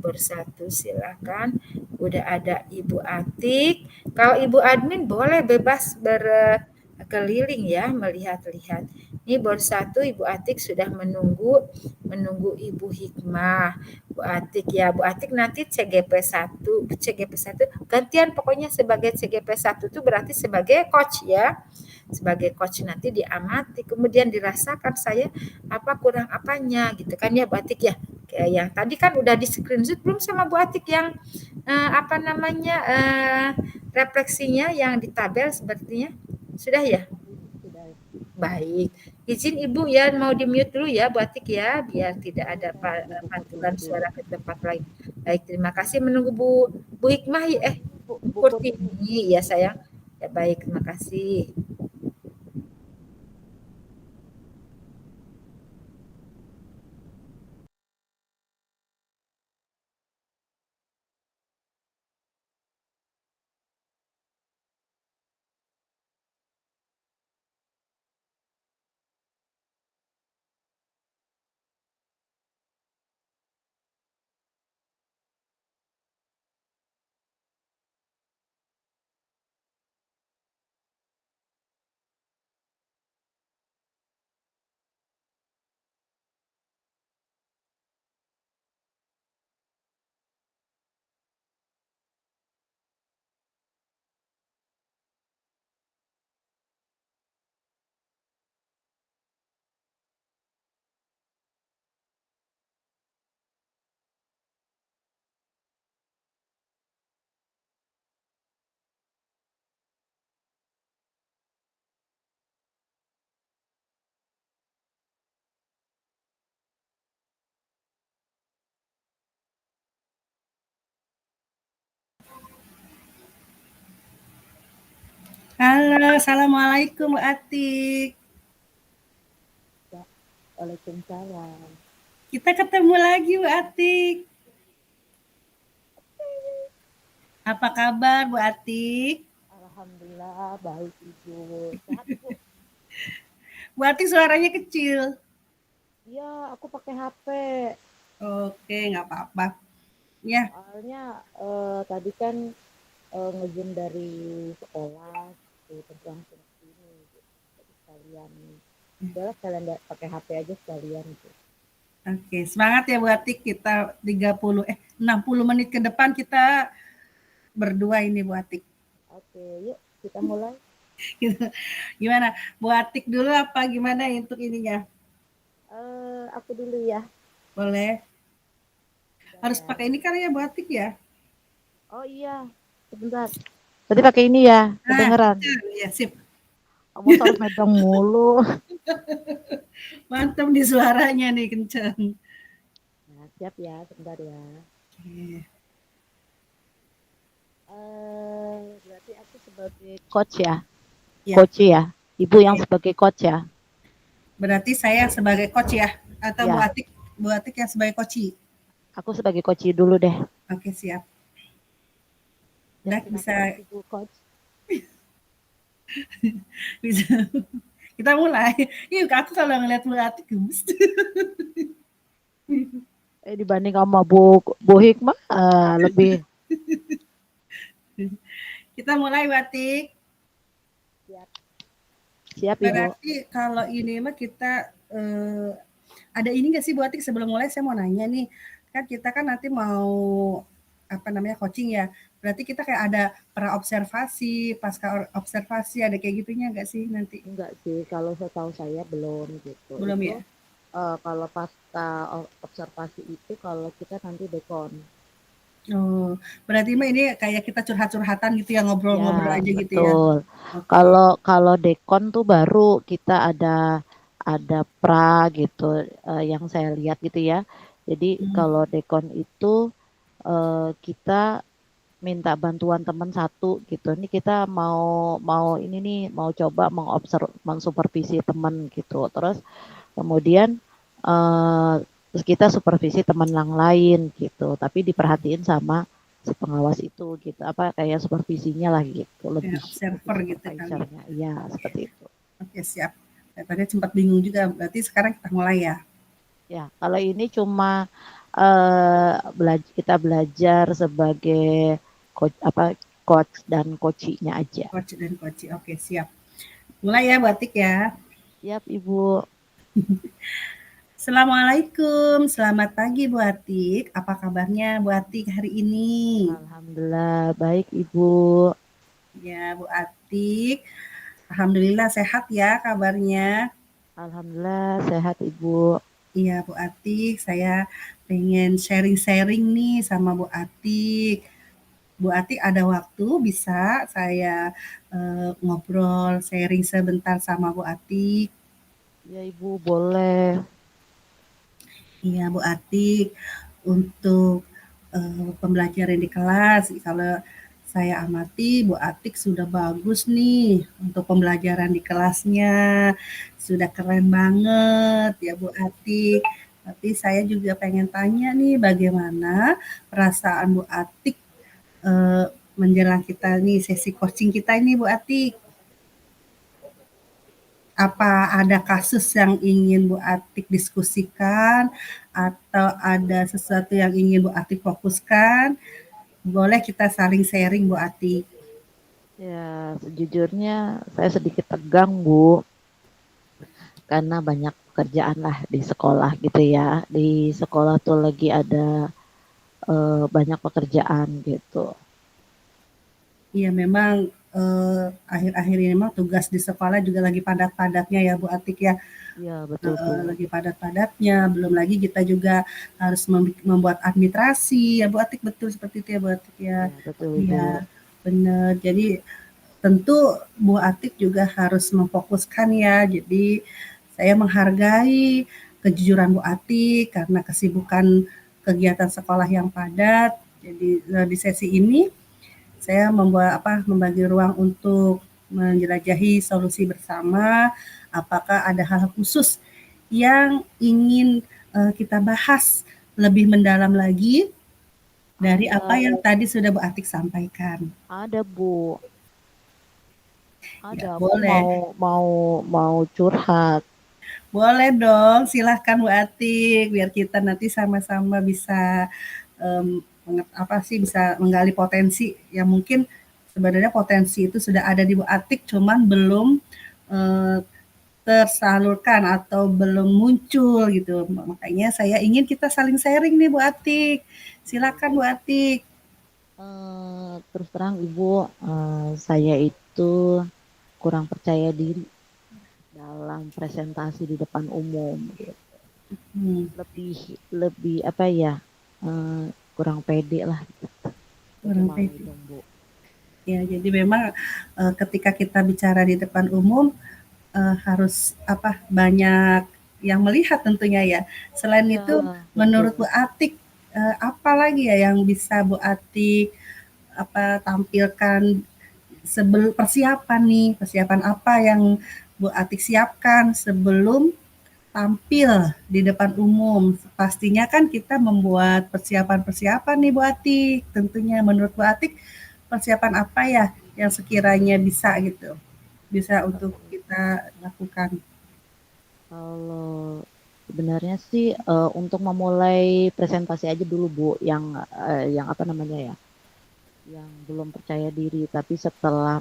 bersatu, silakan. Udah ada Ibu Atik. Kalau Ibu admin boleh bebas berkeliling ya, melihat-lihat. Ini bersatu Ibu Atik sudah menunggu Ibu Hikmah. Bu Atik ya, Bu Atik nanti CGP1 gantian pokoknya sebagai CGP1 itu berarti sebagai coach ya. Sebagai coach nanti diamati, kemudian dirasakan saya apa kurang apanya gitu kan ya Bu Atik ya. Kayak yang tadi kan udah di screenshot belum sama Bu Atik yang apa namanya refleksinya yang di tabel sepertinya sudah ya? Sudah. Baik, izin Ibu ya mau di mute dulu ya Bu Atik ya biar tidak ada Buku pantulan dulu. suara ke tempat lain. Baik, terima kasih menunggu Bu Hikmah ya Bu Buku Kurtini ya sayang. Ya baik, terima kasih. Halo, assalamualaikum Bu Atik. Waalaikumsalam. Kita ketemu lagi Bu Atik. Apa kabar Bu Atik? Alhamdulillah baik Ibu. Sehat Ibu? Bu Atik suaranya kecil. Iya, aku pakai HP. Oke, nggak apa-apa. Ya. Soalnya tadi kan nge-zoom dari sekolah terus langsung ke sini gitu. Jadi sekalian udahlah sekalian pakai HP aja sekalian gitu. Oke, semangat ya Bu Atik. Kita 60 menit ke depan kita berdua ini Bu Atik. Oke, yuk kita mulai. Gimana? Bu Atik dulu apa gimana untuk ininya? Aku dulu ya. Boleh. Harus Ya. pakai ini kali ya Bu Atik ya? Oh iya, sebentar. Tadi pakai ini ya, kedengeran. Iya, sip. Kamu harus megang mulu. Mantap di suaranya nih, kenceng. Nah, siap ya, sebentar ya. Oke. Berarti aku sebagai coach ya? Ya. Coach ya? Ibu yang sebagai coach ya? Berarti saya sebagai coach ya? Atau Ya. Bu Atik yang sebagai coach? Aku sebagai coach dulu deh. Oke, siap. Ya, Udah bisa. Ibu coach. Bisa. Kita mulai. Yuk, aku kalau ngeliat Bu Atik gemes. Dibanding sama Bu Hikmah lebih. Kita mulai Bu Atik. Siap. Siap Ibu. Berarti kalau ini mah kita ada ini nggak sih Bu Atik sebelum mulai saya mau nanya nih. Kan kita kan nanti mau apa namanya coaching ya. Berarti kita kayak ada pra observasi, pasca observasi, ada kayak gitunya nggak sih nanti? Enggak sih, kalau setahu saya belum gitu. Belum itu, ya? kalau pasca observasi itu kalau kita nanti dekon. Oh, berarti mah ini kayak kita curhat-curhatan gitu ya, ngobrol-ngobrol Ya, aja gitu ya. betul. Oke. Kalau dekon tuh baru kita ada pra gitu yang saya lihat gitu ya. Jadi kalau dekon itu kita minta bantuan teman satu gitu. Ini kita mau ini nih mau coba mensupervisi teman gitu. Terus kemudian terus kita supervisi teman yang lain gitu. Tapi diperhatiin sama si pengawas itu gitu. Apa kayak supervisinya lah gitu. Ya, Lebih observer gitu kali. supervisornya. Iya, seperti itu. Oke, siap. Tadi sempat bingung juga. Berarti sekarang kita mulai ya. Ya, kalau ini cuma kita belajar sebagai coach dan coaching-nya aja. Coach dan coach. Oke, siap. Mulai ya Bu Atik ya. Siap, Ibu. Assalamualaikum, selamat pagi Bu Atik. Apa kabarnya Bu Atik hari ini? Alhamdulillah baik Ibu. Ya Bu Atik, alhamdulillah sehat ya kabarnya. Alhamdulillah sehat Ibu. Iya Bu Atik, saya pengen sharing-sharing nih sama Bu Atik. Bu Atik ada waktu bisa saya ngobrol sharing sebentar sama Bu Atik? Ya Ibu boleh. Iya Bu Atik, untuk pembelajaran di kelas, kalau saya amati Bu Atik sudah bagus nih untuk pembelajaran di kelasnya, sudah keren banget ya Bu Atik. Tapi saya juga pengen tanya nih bagaimana perasaan Bu Atik menjelang kita nih sesi coaching kita ini Bu Atik. Apa ada kasus yang ingin Bu Atik diskusikan atau ada sesuatu yang ingin Bu Atik fokuskan? Boleh kita saling sharing Bu Atik. Ya sejujurnya saya sedikit tegang Bu. Karena banyak pekerjaan lah di sekolah gitu ya. Di sekolah tuh lagi ada banyak pekerjaan gitu. Iya memang akhir-akhir ini memang tugas di sekolah juga lagi padat-padatnya ya Bu Atik ya. Iya betul Bu. Lagi padat-padatnya, belum lagi kita juga harus membuat administrasi ya Bu Atik, betul seperti itu ya Bu Atik ya. Ya betul Ibu. Iya benar. Jadi tentu Bu Atik juga harus memfokuskan ya. Jadi saya menghargai kejujuran Bu Atik karena kesibukan kegiatan sekolah yang padat. Jadi di sesi ini saya membagi ruang untuk menjelajahi solusi bersama. Apakah ada hal khusus yang ingin kita bahas lebih mendalam lagi dari apa yang tadi sudah Bu Atik sampaikan? Ada Bu. Ya, Ada. Aku boleh. mau curhat. Boleh dong, silahkan Bu Atik, biar kita nanti sama-sama bisa bisa menggali potensi yang mungkin sebenarnya potensi itu sudah ada di Bu Atik, cuman belum tersalurkan atau belum muncul gitu. Makanya saya ingin kita saling sharing nih Bu Atik. Silakan Bu Atik. Terus terang Ibu, saya itu kurang percaya diri dalam presentasi di depan umum gitu. Lebih apa ya, kurang pede lah gitu. Kurang pede. Ya, jadi memang ketika kita bicara di depan umum harus banyak yang melihat tentunya ya. Selain Ya, itu, betul. menurut Bu Atik apa lagi ya yang bisa Bu Atik tampilkan sebelum persiapan apa yang Bu Atik siapkan sebelum tampil di depan umum? Pastinya kan kita membuat persiapan-persiapan nih Bu Atik. Tentunya menurut Bu Atik persiapan apa ya yang sekiranya bisa untuk kita lakukan? Kalau sebenarnya sih untuk memulai presentasi aja dulu Bu, yang apa namanya ya, yang belum percaya diri. Tapi setelah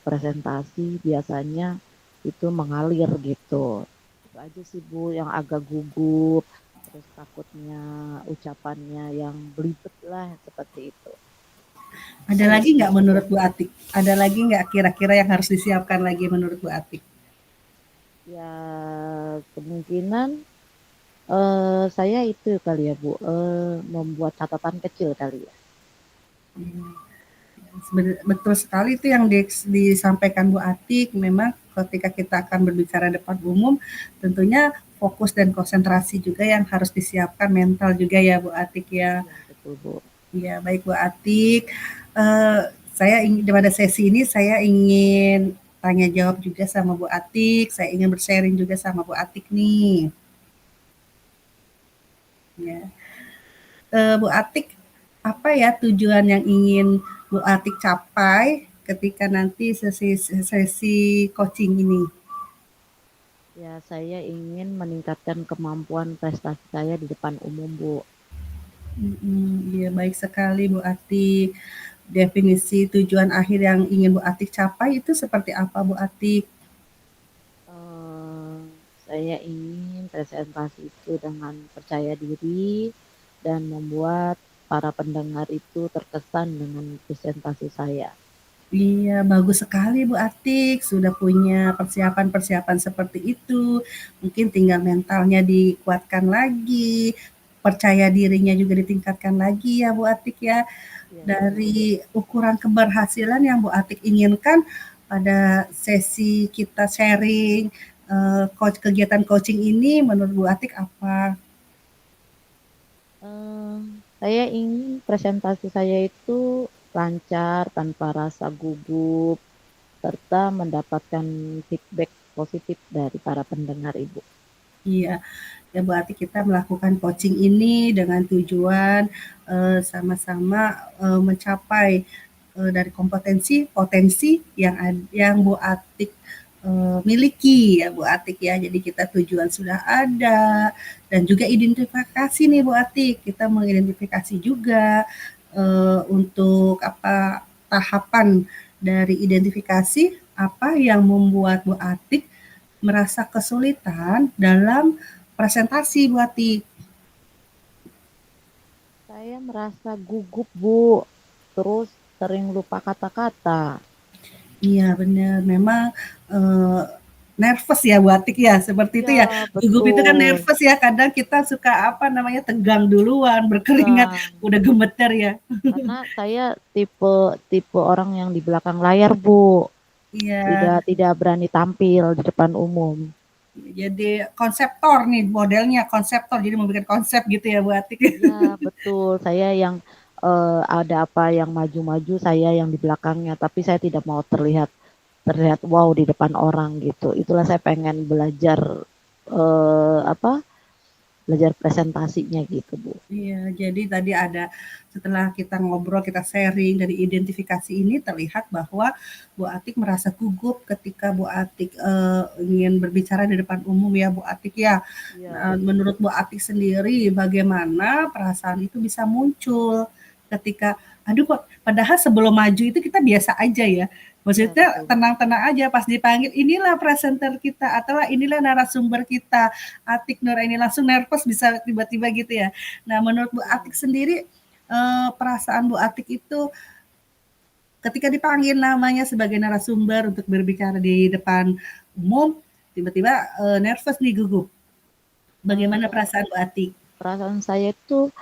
presentasi biasanya itu mengalir gitu. Itu aja sih Bu, yang agak gugup, terus takutnya ucapannya yang belibet lah seperti itu. Ada lagi nggak menurut Bu Atik? Ada lagi nggak kira-kira yang harus disiapkan lagi menurut Bu Atik? Ya kemungkinan saya itu kali ya Bu, membuat catatan kecil kali ya. Betul sekali itu yang disampaikan Bu Atik. Memang ketika kita akan berbicara depan umum, tentunya fokus dan konsentrasi juga yang harus disiapkan, mental juga ya Bu Atik ya. Ya betul Bu. Ya baik Bu Atik. Saya ingin pada sesi ini saya ingin tanya jawab juga sama Bu Atik. Saya ingin bersharing juga sama Bu Atik nih. Ya. Bu Atik, apa ya tujuan yang ingin Bu Atik capai ketika nanti sesi coaching ini? Ya, saya ingin meningkatkan kemampuan prestasi saya di depan umum, Bu. Iya baik sekali Bu Atik. Definisi tujuan akhir yang ingin Bu Atik capai itu seperti apa Bu Atik? Eh, saya ingin presentasi itu dengan percaya diri dan membuat para pendengar itu terkesan dengan presentasi saya. Iya, bagus sekali Bu Atik, sudah punya persiapan-persiapan seperti itu. Mungkin tinggal mentalnya dikuatkan lagi, percaya dirinya juga ditingkatkan lagi ya Bu Atik ya. Ya, betul. Dari ukuran keberhasilan yang Bu Atik inginkan pada sesi kita sharing kegiatan coaching ini menurut Bu Atik apa? Eh, saya ingin presentasi saya itu lancar tanpa rasa gugup serta mendapatkan feedback positif dari para pendengar Ibu. Iya, ya berarti kita melakukan coaching ini dengan tujuan sama-sama mencapai dari kompetensi potensi yang Bu Atik miliki ya Bu Atik ya. Jadi kita tujuan sudah ada dan juga identifikasi nih Bu Atik. Kita mengidentifikasi juga untuk apa tahapan dari identifikasi apa yang membuat Bu Atik merasa kesulitan dalam presentasi Bu Atik. Saya merasa gugup, Bu. Terus sering lupa kata-kata. Iya benar, memang eh, nervous ya Bu Atik ya, seperti itu ya. Ya, Gugup itu kan betul. nervous ya, kadang kita suka apa namanya tegang duluan, berkeringat, Tegang. udah gemeter ya. Karena saya tipe tipe orang yang di belakang layar, Bu. Iya, Tidak berani tampil di depan umum. jadi konseptor nih modelnya, konseptor, jadi membuat konsep gitu ya Bu Atik. Ya, betul. Saya yang ada apa yang maju-maju, saya yang di belakangnya. Tapi saya tidak mau terlihat terlihat wow di depan orang gitu. Itulah saya pengen belajar apa? Belajar presentasinya gitu, Bu. Iya, jadi tadi ada setelah kita ngobrol, kita sharing dari identifikasi ini terlihat bahwa Bu Atik merasa gugup ketika Bu Atik ingin berbicara di depan umum ya Bu Atik ya. Iya, Nah, betul. menurut Bu Atik sendiri bagaimana perasaan itu bisa muncul ketika aduh kok padahal sebelum maju itu kita biasa aja ya. Iya, Maksudnya betul. tenang-tenang aja pas dipanggil inilah presenter kita atau inilah narasumber kita Atik Nur ini langsung nervous bisa tiba-tiba gitu ya. Nah, menurut Bu Betul. Atik sendiri perasaan Bu Atik itu ketika dipanggil namanya sebagai narasumber untuk berbicara di depan umum, tiba-tiba nervous nih gugup. Bagaimana Eh, perasaan Bu Atik? perasaan saya itu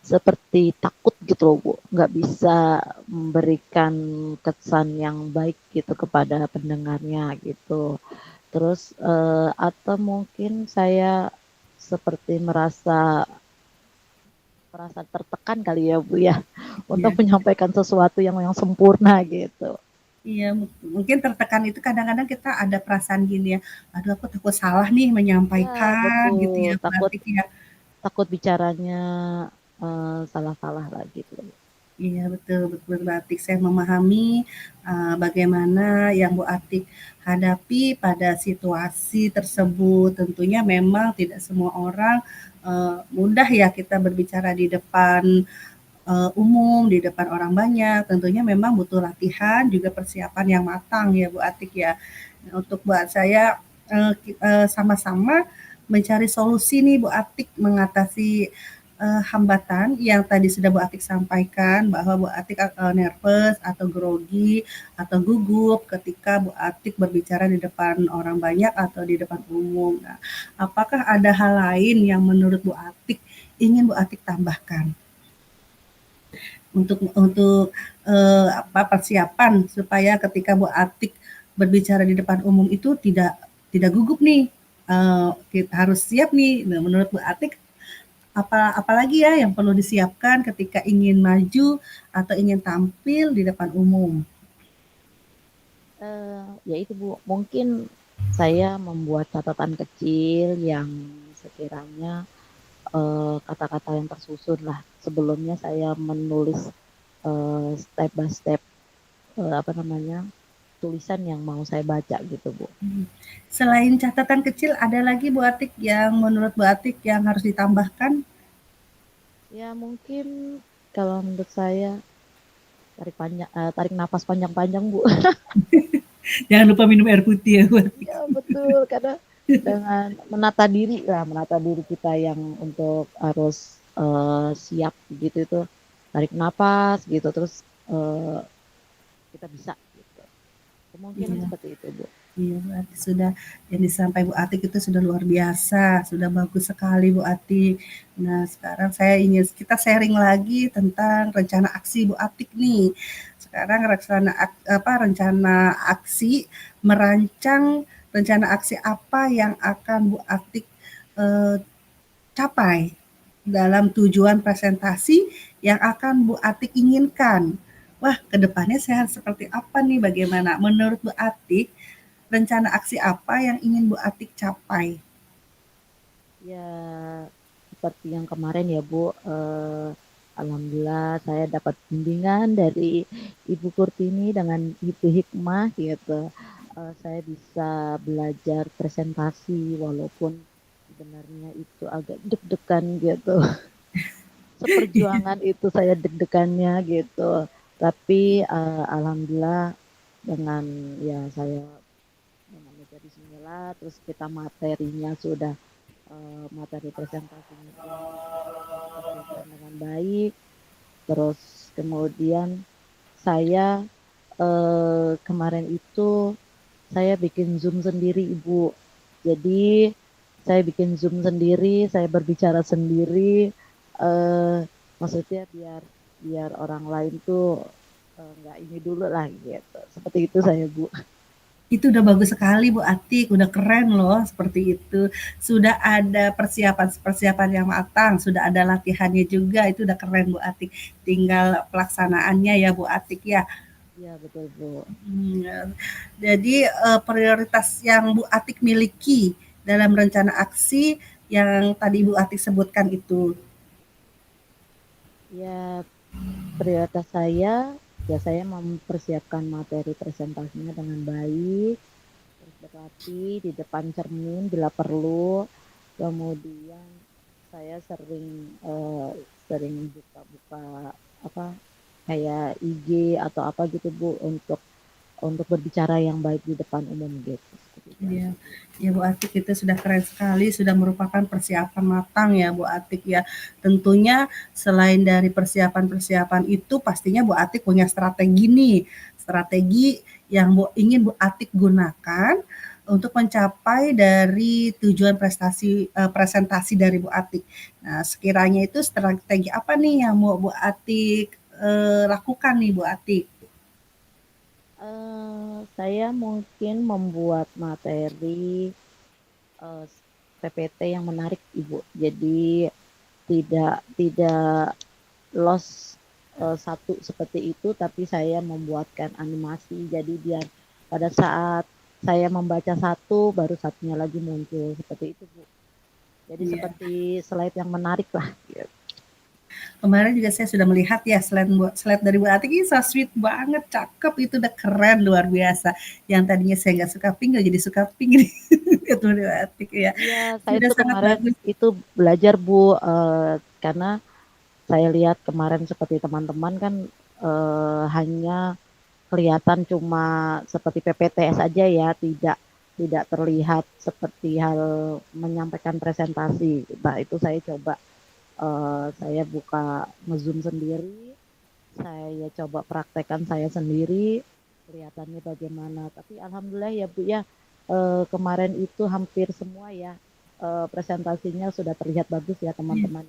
seperti takut gitu loh, Bu. Nggak bisa memberikan kesan yang baik gitu kepada pendengarnya gitu. Terus atau mungkin saya seperti merasa tertekan kali ya, Bu ya, untuk Iya. menyampaikan sesuatu yang sempurna gitu. Iya, mungkin tertekan itu kadang-kadang kita ada perasaan gini ya, aduh aku takut salah nih Ya, menyampaikan gitu betul. ya Bu Takut Atik ya. takut bicaranya salah-salah lah gitu. Iya betul, betul Bu Atik. Saya memahami bagaimana yang Bu Atik hadapi pada situasi tersebut. Tentunya memang tidak semua orang mudah ya kita berbicara di depan umum, di depan orang banyak. Tentunya memang butuh latihan, juga persiapan yang matang ya Bu Atik ya. Nah, untuk buat saya sama-sama mencari solusi nih Bu Atik mengatasi hambatan yang tadi sudah Bu Atik sampaikan bahwa Bu Atik nervous atau grogi atau gugup ketika Bu Atik berbicara di depan orang banyak atau di depan umum. Nah, apakah ada hal lain yang menurut Bu Atik ingin Bu Atik tambahkan untuk apa persiapan supaya ketika Bu Atik berbicara di depan umum itu tidak gugup nih, kita harus siap nih. Nah, menurut Bu Atik apalagi ya yang perlu disiapkan ketika ingin maju atau ingin tampil di depan umum? Ya itu Bu, mungkin saya membuat catatan kecil yang sekiranya kata-kata yang tersusun lah. Sebelumnya saya menulis step by step apa namanya tulisan yang mau saya baca gitu Bu. Selain catatan kecil, ada lagi Bu Atik yang menurut Bu Atik yang harus ditambahkan? Ya mungkin kalau menurut saya tarik napas panjang-panjang Bu. Jangan lupa minum air putih ya Bu Atik. Iya betul, karena dengan menata diri kita yang untuk harus siap gitu itu tarik napas gitu terus eh, kita bisa gitu. Kemungkinan Iya. seperti itu Bu. Iya, berarti sudah yang disampaikan Bu Atik itu sudah luar biasa, sudah bagus sekali Bu Atik. Nah, sekarang saya ingin kita sharing lagi tentang rencana aksi Bu Atik nih. Sekarang rencana aksi merancang rencana aksi apa yang akan Bu Atik eh, capai dalam tujuan presentasi yang akan Bu Atik inginkan. Wah, kedepannya saya seperti apa nih? Bagaimana? Menurut Bu Atik, rencana aksi apa yang ingin Bu Atik capai? Ya seperti yang kemarin ya Bu, alhamdulillah saya dapat bimbingan dari Ibu Kurtini dengan Ibu Hikmah gitu. Saya bisa belajar presentasi walaupun sebenarnya itu agak deg-degan gitu. Seperjuangan itu saya deg-degannya gitu. Tapi alhamdulillah dengan ya saya dengan meja bismillah terus kita materinya sudah materi presentasinya pun terselesaikan dengan baik. Terus kemudian saya kemarin itu saya bikin Zoom sendiri Ibu. Jadi saya bikin Zoom sendiri, saya berbicara sendiri. eh Maksudnya biar biar orang lain tuh nggak ini dulu lah gitu. Seperti itu saya Bu. Itu udah bagus sekali Bu Atik, udah keren loh seperti itu. Sudah ada persiapan-persiapan yang matang, sudah ada latihannya juga, itu udah keren Bu Atik. Tinggal pelaksanaannya ya Bu Atik ya. Iya betul Bu. Jadi prioritas yang Bu Atik miliki dalam rencana aksi yang tadi Bu Atik sebutkan itu. Ya prioritas saya ya saya mempersiapkan materi presentasinya dengan baik, terus berlatih di depan cermin bila perlu. Kemudian saya sering buka-buka apa kayak IG atau apa gitu Bu untuk berbicara yang baik di depan umum gitu. Iya, ya Bu Atik itu sudah keren sekali, sudah merupakan persiapan matang ya Bu Atik ya. Tentunya selain dari persiapan-persiapan itu pastinya Bu Atik punya strategi nih, strategi yang ingin Bu Atik gunakan untuk mencapai dari tujuan presentasi dari Bu Atik. Nah, sekiranya itu strategi apa nih yang mau Bu Atik lakukan nih Bu Atik? Saya mungkin membuat materi PPT yang menarik Ibu. Jadi tidak loss satu seperti itu, tapi saya membuatkan animasi. Jadi biar pada saat saya membaca satu, baru satunya lagi muncul seperti itu Bu. Jadi Iya. seperti slide yang menarik lah. Gitu. Kemarin juga saya sudah melihat ya slide dari Bu Atik ini so sweet banget, cakep, itu udah keren luar biasa. Yang tadinya saya nggak suka pink jadi suka pink nih. Itu Bu Atik ya. Iya, saya Sudah tuh sangat kemarin bagus. itu belajar Bu, karena saya lihat kemarin seperti teman-teman kan hanya kelihatan cuma seperti PPTS aja ya, tidak terlihat seperti hal menyampaikan presentasi. Nah, itu saya coba saya buka ngezoom sendiri, saya coba praktekkan saya sendiri, kelihatannya bagaimana. Tapi alhamdulillah ya Bu ya, kemarin itu hampir semua ya presentasinya sudah terlihat bagus ya teman-teman.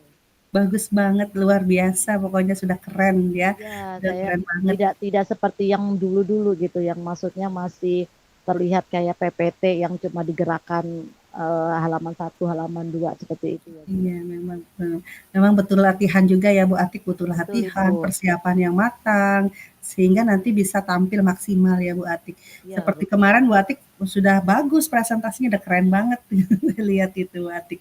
Bagus banget, luar biasa, pokoknya sudah keren ya. Ya, Sudah saya keren banget. tidak seperti yang dulu-dulu gitu, yang maksudnya masih terlihat kayak PPT yang cuma digerakkan halaman 1, halaman 2 seperti itu ya. Iya, memang memang betul latihan juga ya Bu Atik, butuh Betul latihan, Ibu. persiapan yang matang, sehingga nanti bisa tampil maksimal ya Bu Atik. Ya, Seperti betul. kemarin Bu Atik sudah bagus presentasinya, udah keren banget lihat itu Bu Atik.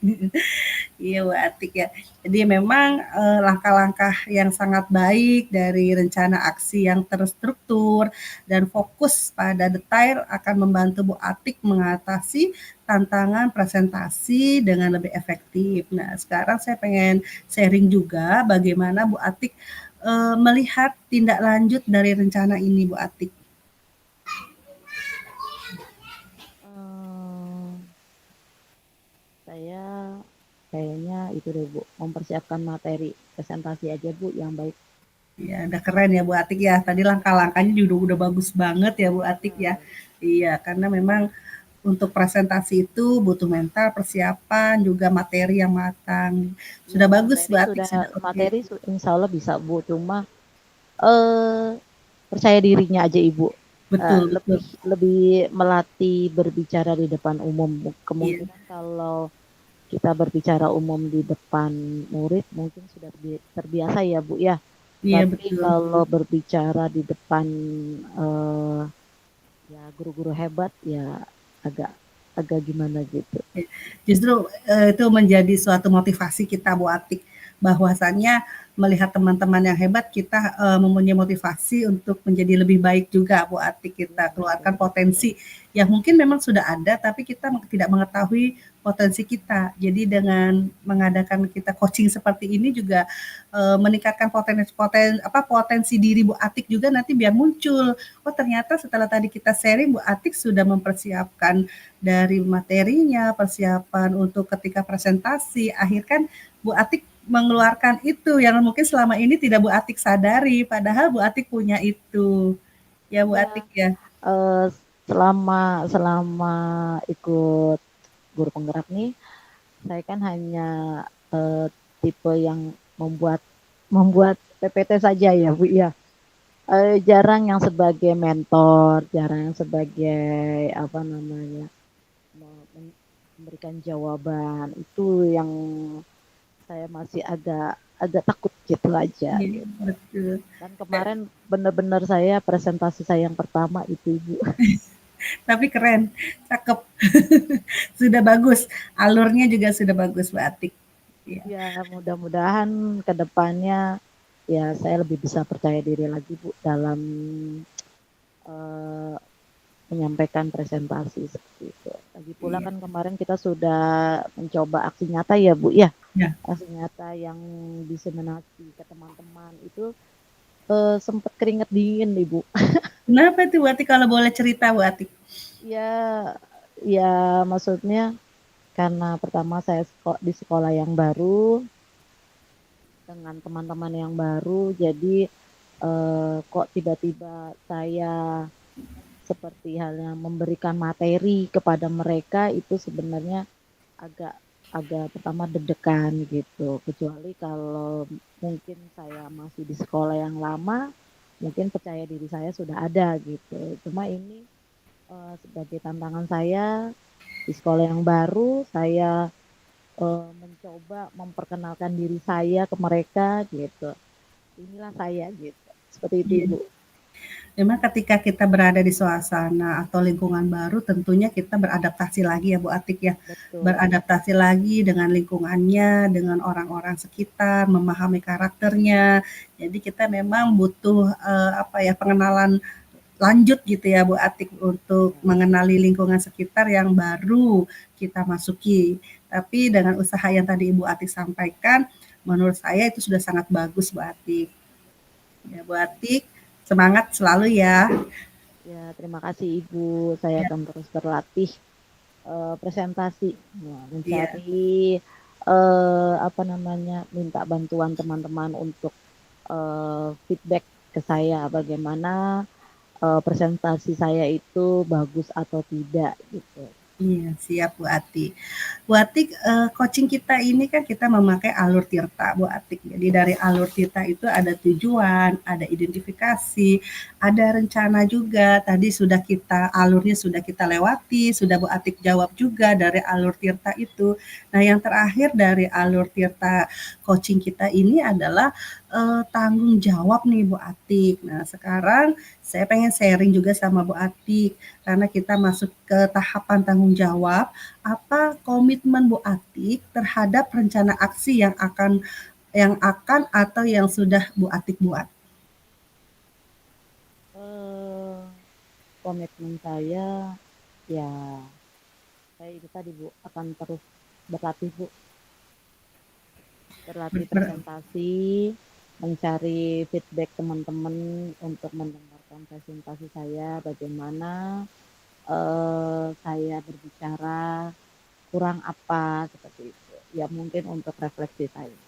Iya Bu Atik ya. Jadi memang langkah-langkah yang sangat baik dari rencana aksi yang terstruktur dan fokus pada detail akan membantu Bu Atik mengatasi tantangan presentasi dengan lebih efektif. Nah, sekarang saya pengen sharing juga bagaimana Bu Atik melihat tindak lanjut dari rencana ini Bu Atik. Eh, saya kayaknya itu deh Bu, mempersiapkan materi presentasi aja Bu yang baik. Ya, udah keren ya Bu Atik ya. Tadi langkah-langkahnya juga udah bagus banget ya Bu Atik ya. Ya, Iya, karena memang untuk presentasi itu butuh mental, persiapan, juga materi yang matang. ya Sudah bagus Bu materi Atik, sudah sudah oke. materi insya Allah bisa Bu, cuma eh percaya dirinya aja Ibu. Betul, Lebih betul. lebih melatih berbicara di depan umum. Iya, Kemungkinan kalau kita berbicara umum di depan murid mungkin sudah terbiasa ya Bu ya. iya Tapi betul. kalau berbicara di depan eh, ya guru-guru hebat ya agak agak gimana gitu. Justru itu menjadi suatu motivasi kita Bu Atik, bahwasannya melihat teman-teman yang hebat kita mempunyai motivasi untuk menjadi lebih baik juga Bu Atik, Ya, kita betul. keluarkan potensi yang mungkin memang sudah ada tapi kita tidak mengetahui potensi kita. Jadi dengan mengadakan kita coaching seperti ini juga meningkatkan potensi diri Bu Atik juga nanti biar muncul. Oh ternyata setelah tadi kita sharing Bu Atik sudah mempersiapkan dari materinya, persiapan untuk ketika presentasi, akhir kan Bu Atik mengeluarkan itu yang mungkin selama ini tidak Bu Atik sadari, padahal Bu Atik punya itu. Ya Bu Ya, Atik ya. eh, selama selama ikut guru penggerak nih, saya kan hanya eh, tipe yang membuat membuat PPT saja ya Bu ya. Jarang yang sebagai mentor, jarang yang sebagai apa namanya memberikan jawaban. Itu yang saya masih agak agak takut gitu aja Iya, gitu. betul. Dan kemarin benar-benar saya presentasi saya yang pertama itu Ibu. Tapi keren, cakep. Sudah bagus, alurnya juga sudah bagus Bu Atik. Ya. Ya mudah-mudahan ke depannya ya saya lebih bisa percaya diri lagi Bu dalam eh, menyampaikan presentasi seperti itu. Lagi pula Iya. kan kemarin kita sudah mencoba aksi nyata ya Bu ya. Ya. Aksi nyata yang diseminasi ke teman-teman itu sempat keringat dingin Ibu. Kenapa itu Bu Atik kalau boleh cerita Bu Atik? Ya, ya maksudnya karena pertama saya di sekolah yang baru dengan teman-teman yang baru, jadi kok tiba-tiba saya seperti halnya memberikan materi kepada mereka itu sebenarnya agak agak pertama deg-degan gitu. Kecuali kalau mungkin saya masih di sekolah yang lama, mungkin percaya diri saya sudah ada gitu. Cuma ini sebagai tantangan saya di sekolah yang baru, saya mencoba memperkenalkan diri saya ke mereka gitu. Inilah saya gitu. Seperti itu Iya. Ibu. Memang ketika kita berada di suasana atau lingkungan baru tentunya kita beradaptasi lagi ya Bu Atik ya. Betul. Beradaptasi lagi dengan lingkungannya, dengan orang-orang sekitar, memahami karakternya. Jadi kita memang butuh pengenalan lanjut gitu ya Bu Atik untuk mengenali lingkungan sekitar yang baru kita masuki. Tapi dengan usaha yang tadi Ibu Atik sampaikan, menurut saya itu sudah sangat bagus Bu Atik. Ya Bu Atik, semangat selalu ya. Ya, terima kasih Ibu. Saya Ya, akan terus berlatih presentasi, ya, iya. mencari apa namanya, minta bantuan teman-teman untuk feedback ke saya bagaimana presentasi saya itu bagus atau tidak gitu. Iya, siap Bu Ati. Bu Atik, coaching kita ini kan kita memakai alur tirta Bu Atik. Jadi dari alur tirta itu ada tujuan, ada identifikasi, ada rencana juga. Tadi sudah kita alurnya sudah kita lewati, sudah Bu Atik jawab juga dari alur tirta itu. Nah, yang terakhir dari alur tirta coaching kita ini adalah tanggung jawab nih Bu Atik. Nah, sekarang saya pengen sharing juga sama Bu Atik karena kita masuk ke tahapan tanggung jawab, apa komitmen Bu Atik terhadap rencana aksi yang akan atau yang sudah Bu Atik buat? Eh, Komitmen saya, ya saya itu tadi Bu, akan terus berlatih Bu, berlatih Ber- presentasi, mencari feedback teman-teman untuk mendengarkan presentasi saya, bagaimana saya berbicara, kurang apa, seperti itu. Ya mungkin untuk refleksi saya.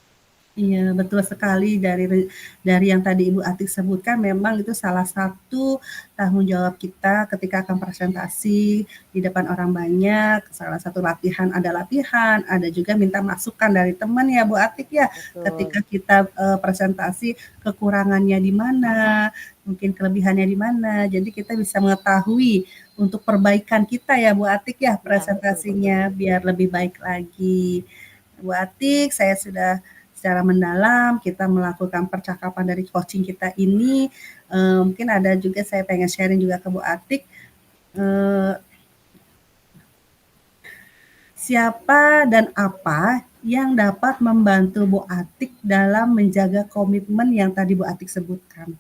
Iya, betul sekali dari yang tadi Ibu Atik sebutkan memang itu salah satu tanggung jawab kita ketika akan presentasi di depan orang banyak. Salah satu ada juga minta masukan dari teman ya Bu Atik ya. Betul, Ketika kita presentasi kekurangannya di mana, mungkin kelebihannya di mana. Jadi kita bisa mengetahui untuk perbaikan kita ya Bu Atik ya ya betul betul. presentasinya biar lebih baik lagi. Bu Atik, saya sudah secara mendalam kita melakukan percakapan dari coaching kita ini. Mungkin ada juga saya pengen sharing juga ke Bu Atik. Eh, Siapa dan apa yang dapat membantu Bu Atik dalam menjaga komitmen yang tadi Bu Atik sebutkan?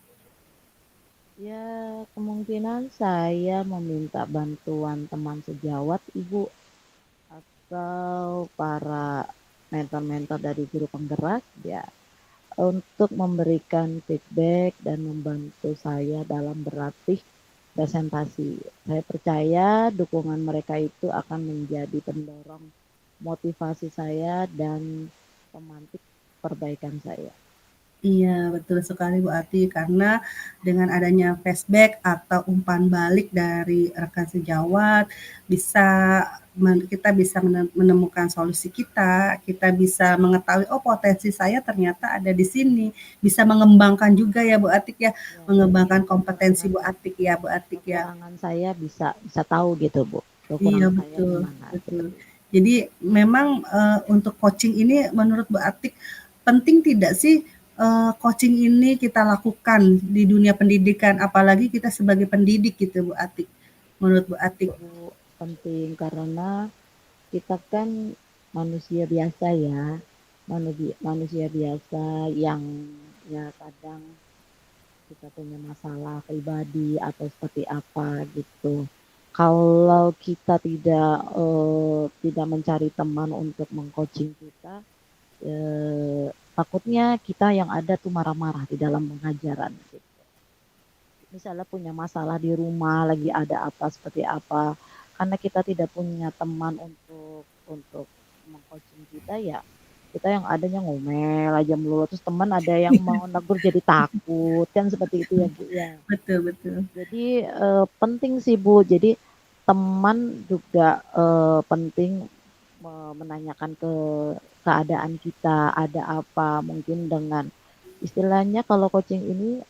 Ya kemungkinan saya meminta bantuan teman sejawat Ibu atau para mentor-mentor dari guru penggerak ya untuk memberikan feedback dan membantu saya dalam berlatih presentasi. Saya percaya dukungan mereka itu akan menjadi pendorong motivasi saya dan pemantik perbaikan saya. Iya, betul sekali Bu Ati, karena dengan adanya flashback atau umpan balik dari rekan sejawat, bisa kita bisa menemukan solusi kita bisa mengetahui, oh potensi saya ternyata ada di sini, bisa mengembangkan juga ya Bu Atik ya, Ya, mengembangkan kompetensi kekurangan Bu Atik ya Bu Atik ya. kekurangan saya bisa bisa tahu gitu Bu. Iya Kekurangan saya di betul, mana betul. seperti itu. Jadi memang untuk coaching ini menurut Bu Atik penting tidak sih coaching ini kita lakukan di dunia pendidikan, apalagi kita sebagai pendidik gitu Bu Atik, menurut Bu Atik. Bu, penting karena kita kan manusia biasa ya, manusia biasa yang ya kadang kita punya masalah pribadi atau seperti apa gitu. Kalau kita tidak mencari teman untuk mengcoaching kita, takutnya kita yang ada tuh marah-marah di dalam pengajaran. Gitu. Misalnya punya masalah di rumah, lagi ada apa seperti apa, karena kita tidak punya teman untuk mengcoaching kita ya kita yang adanya ngomel aja melulu terus teman ada yang mau negur jadi takut kan seperti itu ya Bu ya. Betul, betul. Jadi penting sih Bu. Jadi teman juga penting menanyakan keadaan kita ada apa mungkin dengan istilahnya kalau coaching ini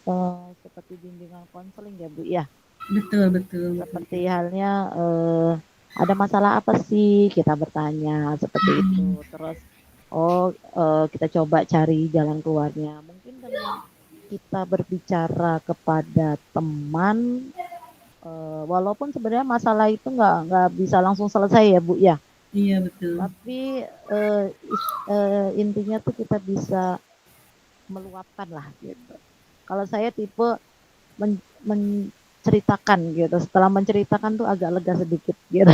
seperti bimbingan konseling ya Bu ya. Betul, betul, betul. Seperti halnya ada masalah apa sih kita bertanya seperti itu. Terus oh kita coba cari jalan keluarnya. Mungkin dengan kita berbicara kepada teman walaupun sebenarnya masalah itu nggak bisa langsung selesai ya Bu ya. Iya betul. Tapi intinya tuh kita bisa meluapkan lah gitu. Kalau saya tipe menceritakan gitu. Setelah menceritakan tuh agak lega sedikit gitu.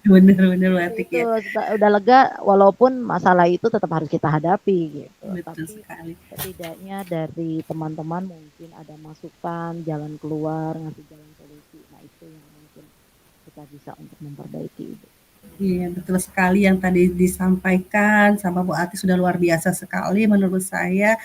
Benar, benar Bu Atik Itu ya. udah lega walaupun masalah itu tetap harus kita hadapi gitu. Betul Tapi sekali. setidaknya dari teman-teman mungkin ada masukan, jalan keluar, ngasih jalan solusi. Nah itu yang mungkin kita bisa untuk memperbaiki itu. Iya, betul sekali yang tadi disampaikan sama Bu Atik sudah luar biasa sekali menurut saya.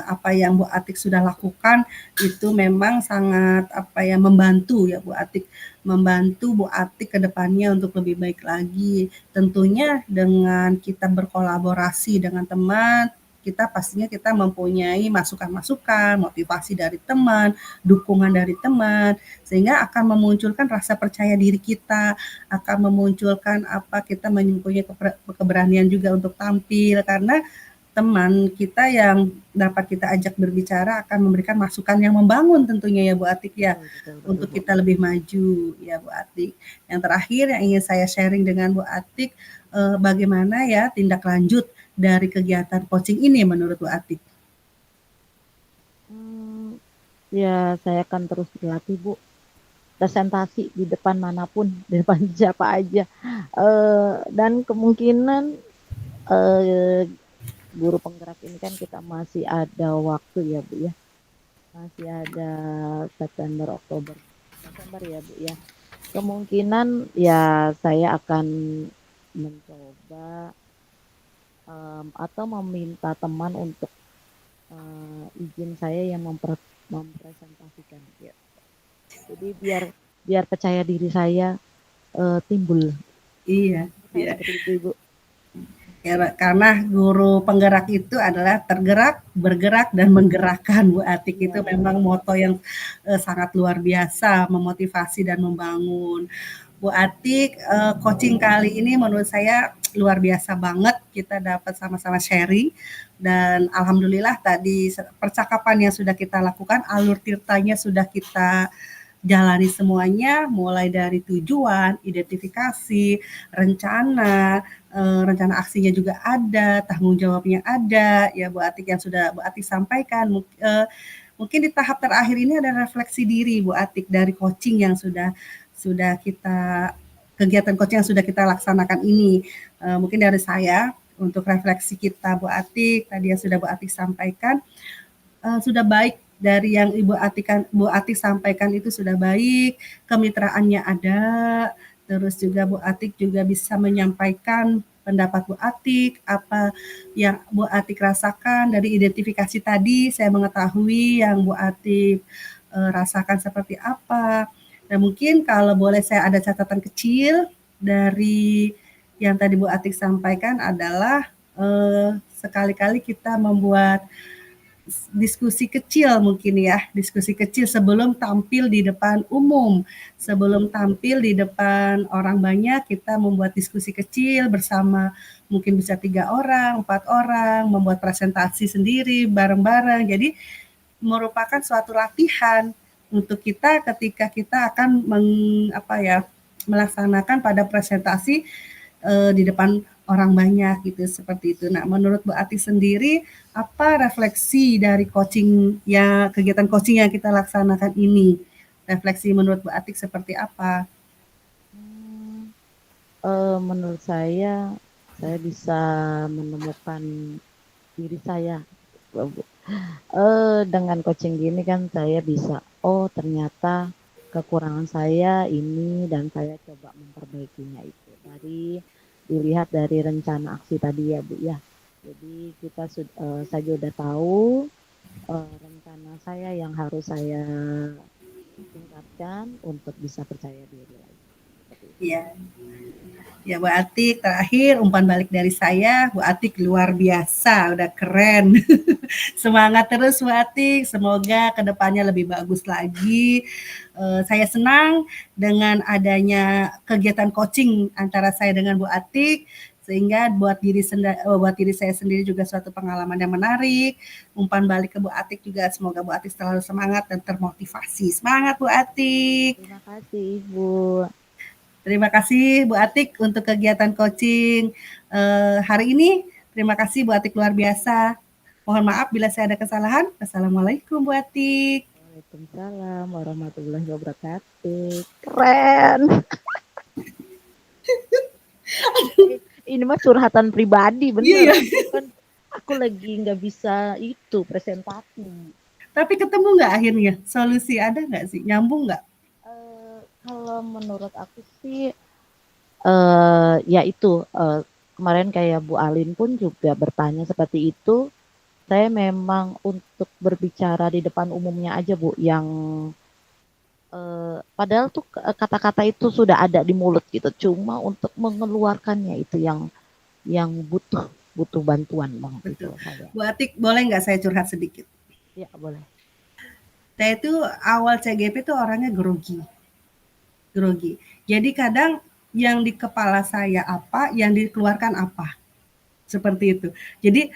Apa yang Bu Atik sudah lakukan itu memang sangat apa ya membantu ya Bu Atik, membantu Bu Atik ke depannya untuk lebih baik lagi. Tentunya dengan kita berkolaborasi dengan teman, kita pastinya kita mempunyai masukan-masukan, motivasi dari teman, dukungan dari teman, sehingga akan memunculkan rasa percaya diri kita, akan memunculkan apa kita mempunyai keberanian juga untuk tampil karena teman kita yang dapat kita ajak berbicara akan memberikan masukan yang membangun tentunya ya Bu Atik ya Betul, betul, betul, untuk Bu. kita lebih maju ya Bu Atik. Yang terakhir yang ingin saya sharing dengan Bu Atik bagaimana ya tindak lanjut dari kegiatan coaching ini menurut Bu Atik? Ya saya akan terus berlatih, Bu. Presentasi di depan manapun, di depan siapa aja. Dan kemungkinan eh, guru penggerak ini kan kita masih ada waktu ya, Bu ya. Masih ada September, Oktober, November ya, Bu ya. Kemungkinan ya saya akan mencoba atau meminta teman untuk izin saya yang mempresentasikan gitu. Jadi biar biar percaya diri saya timbul. Iya, Saya iya. seperti itu, Ibu. Karena guru penggerak itu adalah tergerak, bergerak, dan menggerakkan Bu Atik. Iya, Itu betul. memang moto yang sangat luar biasa, memotivasi dan membangun. Bu Atik, coaching kali ini menurut saya luar biasa banget. Kita dapat sama-sama sharing dan alhamdulillah tadi percakapan yang sudah kita lakukan, alur tirtanya sudah kita jalani semuanya, mulai dari tujuan, identifikasi, rencana aksinya juga ada, tanggung jawabnya ada, ya Bu Atik yang sudah Bu Atik sampaikan. Mungkin di tahap terakhir ini ada refleksi diri Bu Atik dari coaching yang sudah kita kegiatan coaching yang sudah kita laksanakan ini. Mungkin dari saya untuk refleksi kita Bu Atik tadi yang sudah Bu Atik sampaikan sudah baik dari yang Bu Atik sampaikan itu sudah baik, kemitraannya ada, terus juga Bu Atik juga bisa menyampaikan pendapat Bu Atik, apa yang Bu Atik rasakan dari identifikasi tadi, saya mengetahui yang Bu Atik rasakan seperti apa. Dan mungkin kalau boleh saya ada catatan kecil dari yang tadi Bu Atik sampaikan adalah sekali-kali kita membuat diskusi kecil mungkin ya, diskusi kecil sebelum tampil di depan umum. Sebelum tampil di depan orang banyak, kita membuat diskusi kecil bersama mungkin bisa 3 orang, 4 orang, membuat presentasi sendiri bareng-bareng. Jadi merupakan suatu latihan untuk kita ketika kita akan melaksanakan pada presentasi di depan orang banyak gitu seperti itu. Nah, menurut Bu Ati sendiri apa refleksi dari kegiatan coaching yang kita laksanakan ini? Refleksi menurut Bu Atik seperti apa? Menurut saya bisa menemukan diri saya. Dengan coaching gini kan saya bisa, oh ternyata kekurangan saya ini dan saya coba memperbaikinya itu. Dilihat dari rencana aksi tadi ya Bu ya. Jadi saya udah tahu rencana saya yang harus saya tingkatkan untuk bisa percaya diri lagi. Iya. Ya Bu Atik, terakhir umpan balik dari saya, Bu Atik luar biasa, udah keren. Semangat terus Bu Atik, semoga kedepannya lebih bagus lagi. Saya senang dengan adanya kegiatan coaching antara saya dengan Bu Atik, sehingga buat diri saya sendiri juga suatu pengalaman yang menarik. Umpan balik ke Bu Atik juga, semoga Bu Atik selalu semangat dan termotivasi. Semangat Bu Atik. Terima kasih Ibu. Terima kasih Bu Atik untuk kegiatan coaching hari ini. Terima kasih Bu Atik luar biasa. Mohon maaf bila saya ada kesalahan. Assalamualaikum Bu Atik. Waalaikumsalam warahmatullahi wabarakatuh. Keren. Ini mah curhatan pribadi bener. Iya. Kan aku lagi nggak bisa itu presentasi. Tapi ketemu nggak akhirnya? Solusi ada nggak sih? Nyambung nggak? Kalau menurut aku sih Ya itu, kemarin kayak Bu Alin pun juga bertanya seperti itu. Saya memang untuk berbicara di depan umumnya aja Bu, yang padahal tuh kata-kata itu sudah ada di mulut gitu. Cuma untuk mengeluarkannya itu yang butuh butuh bantuan banget itu Betul. saya. Bu Atik, boleh nggak saya curhat sedikit? Ya boleh. Saya itu awal CGP tuh orangnya grogi. Grogi. Jadi kadang yang di kepala saya apa, yang dikeluarkan apa. Seperti itu. Jadi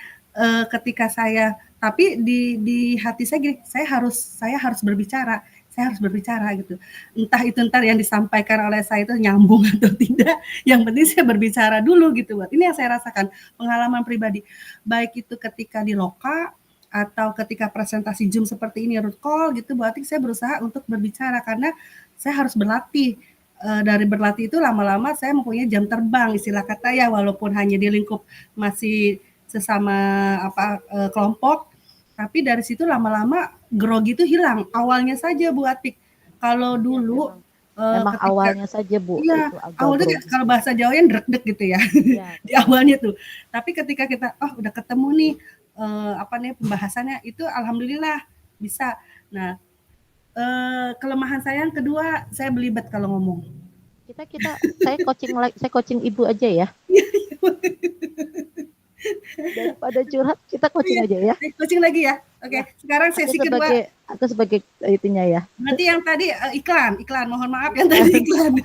ketika saya tapi di hati saya gini, saya harus berbicara, saya harus berbicara gitu. Entah itu ntar yang disampaikan oleh saya itu nyambung atau tidak, yang penting saya berbicara dulu gitu buat. Ini yang saya rasakan pengalaman pribadi. Baik itu ketika di loka atau ketika presentasi Zoom seperti ini root call gitu, berarti saya berusaha untuk berbicara karena saya harus berlatih. Dari berlatih itu lama-lama saya mempunyai jam terbang istilah kata ya, walaupun hanya di lingkup masih sesama kelompok, tapi dari situ lama-lama grogi itu hilang. Awalnya saja Bu Atik. Kalau Ya, dulu memang ketika awalnya saja Bu iya, itu agak awalnya grogi. kalau bahasa Jawanya drek-dek gitu ya Ya di betul. awalnya tuh. Tapi ketika kita udah ketemu nih pembahasannya itu alhamdulillah bisa. Nah, kelemahan saya yang kedua, saya belibet kalau ngomong. Kita saya coaching Ibu aja ya. Daripada curhat kita coaching Iya, aja ya. coaching lagi ya. Oke, Ya, sekarang aku sesi kedua. sebagai aku sebagai itunya ya. Nanti yang tadi iklan. Mohon maaf yang tadi iklan.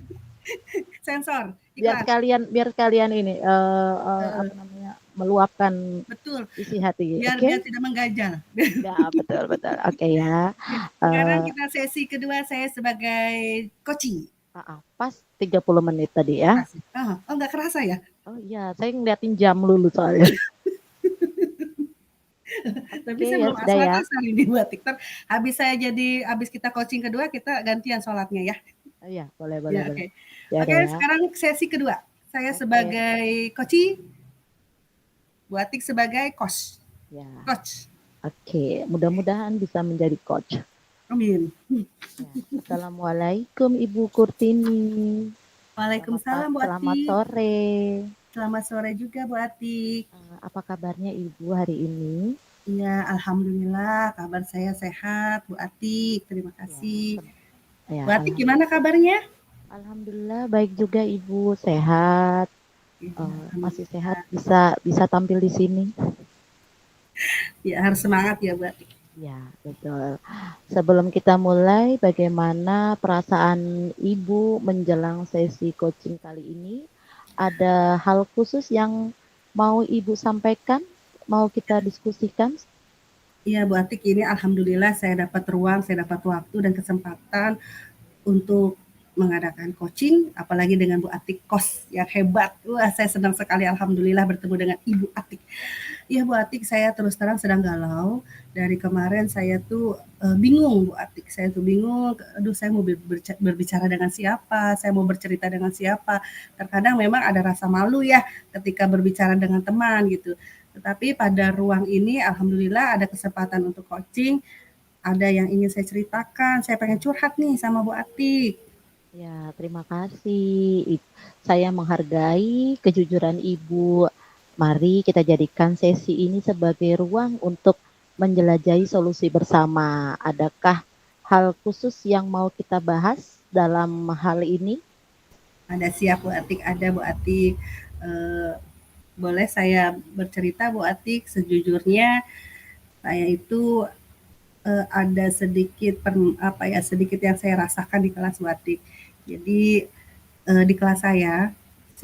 Sensor, iklan. Biar sekalian ini apa Uh, namanya meluapkan betul. isi hati. Biar Oke? biar tidak menggajal. Ya, betul betul. Oke ya. Oke, sekarang Eh kita sesi kedua saya sebagai coaching. pas 30 menit tadi ya. Asik. Nggak kerasa ya? Oh iya, saya ngeliatin jam dulu soalnya. Tapi Oke saya ya belum sudah sholat ya. asar ini buat TikTok. Habis kita coaching kedua, kita gantian sholatnya ya. Oh iya, boleh boleh Ya, boleh. oke. Ya Oke, udah ya. sekarang sesi kedua. Saya Oke. sebagai coaching, Bu Atik sebagai coach. Ya. Coach. Oke, mudah-mudahan bisa menjadi coach. Amin. Ya. Assalamualaikum Ibu Kurtini. Waalaikumsalam Bu Selamat Atik. sore. Selamat sore juga Bu Atik. Apa kabarnya Ibu hari ini? Iya, alhamdulillah kabar saya sehat Bu Atik. Terima kasih. Ya, Bu Atik gimana kabarnya? alhamdulillah baik juga Ibu, sehat. Masih sehat bisa tampil di sini. Ya, harus semangat ya Bu Atik. Ya, betul. Sebelum kita mulai, bagaimana perasaan Ibu menjelang sesi coaching kali ini? Ada hal khusus yang mau Ibu sampaikan? Mau kita diskusikan? Iya Bu Atik, ini alhamdulillah saya dapat ruang, saya dapat waktu dan kesempatan untuk mengadakan coaching, apalagi dengan Bu Atik kos yang hebat. Wah, saya senang sekali alhamdulillah bertemu dengan Ibu Atik. Iya Bu Atik, saya terus terang sedang galau. Dari kemarin saya tuh bingung Bu Atik, saya tuh bingung, aduh saya mau berbicara dengan siapa, saya mau bercerita dengan siapa. Terkadang memang ada rasa malu ya ketika berbicara dengan teman gitu. Tetapi pada ruang ini alhamdulillah ada kesempatan untuk coaching, ada yang ingin saya ceritakan, saya pengen curhat nih sama Bu Atik. Ya, terima kasih. Saya menghargai kejujuran Ibu. Mari kita jadikan sesi ini sebagai ruang untuk menjelajahi solusi bersama. Adakah hal khusus yang mau kita bahas dalam hal ini? Ada siap Bu Atik, ada Bu Atik. Boleh saya bercerita Bu Atik, sejujurnya saya itu ada sedikit yang saya rasakan di kelas Bu Atik. Jadi di kelas saya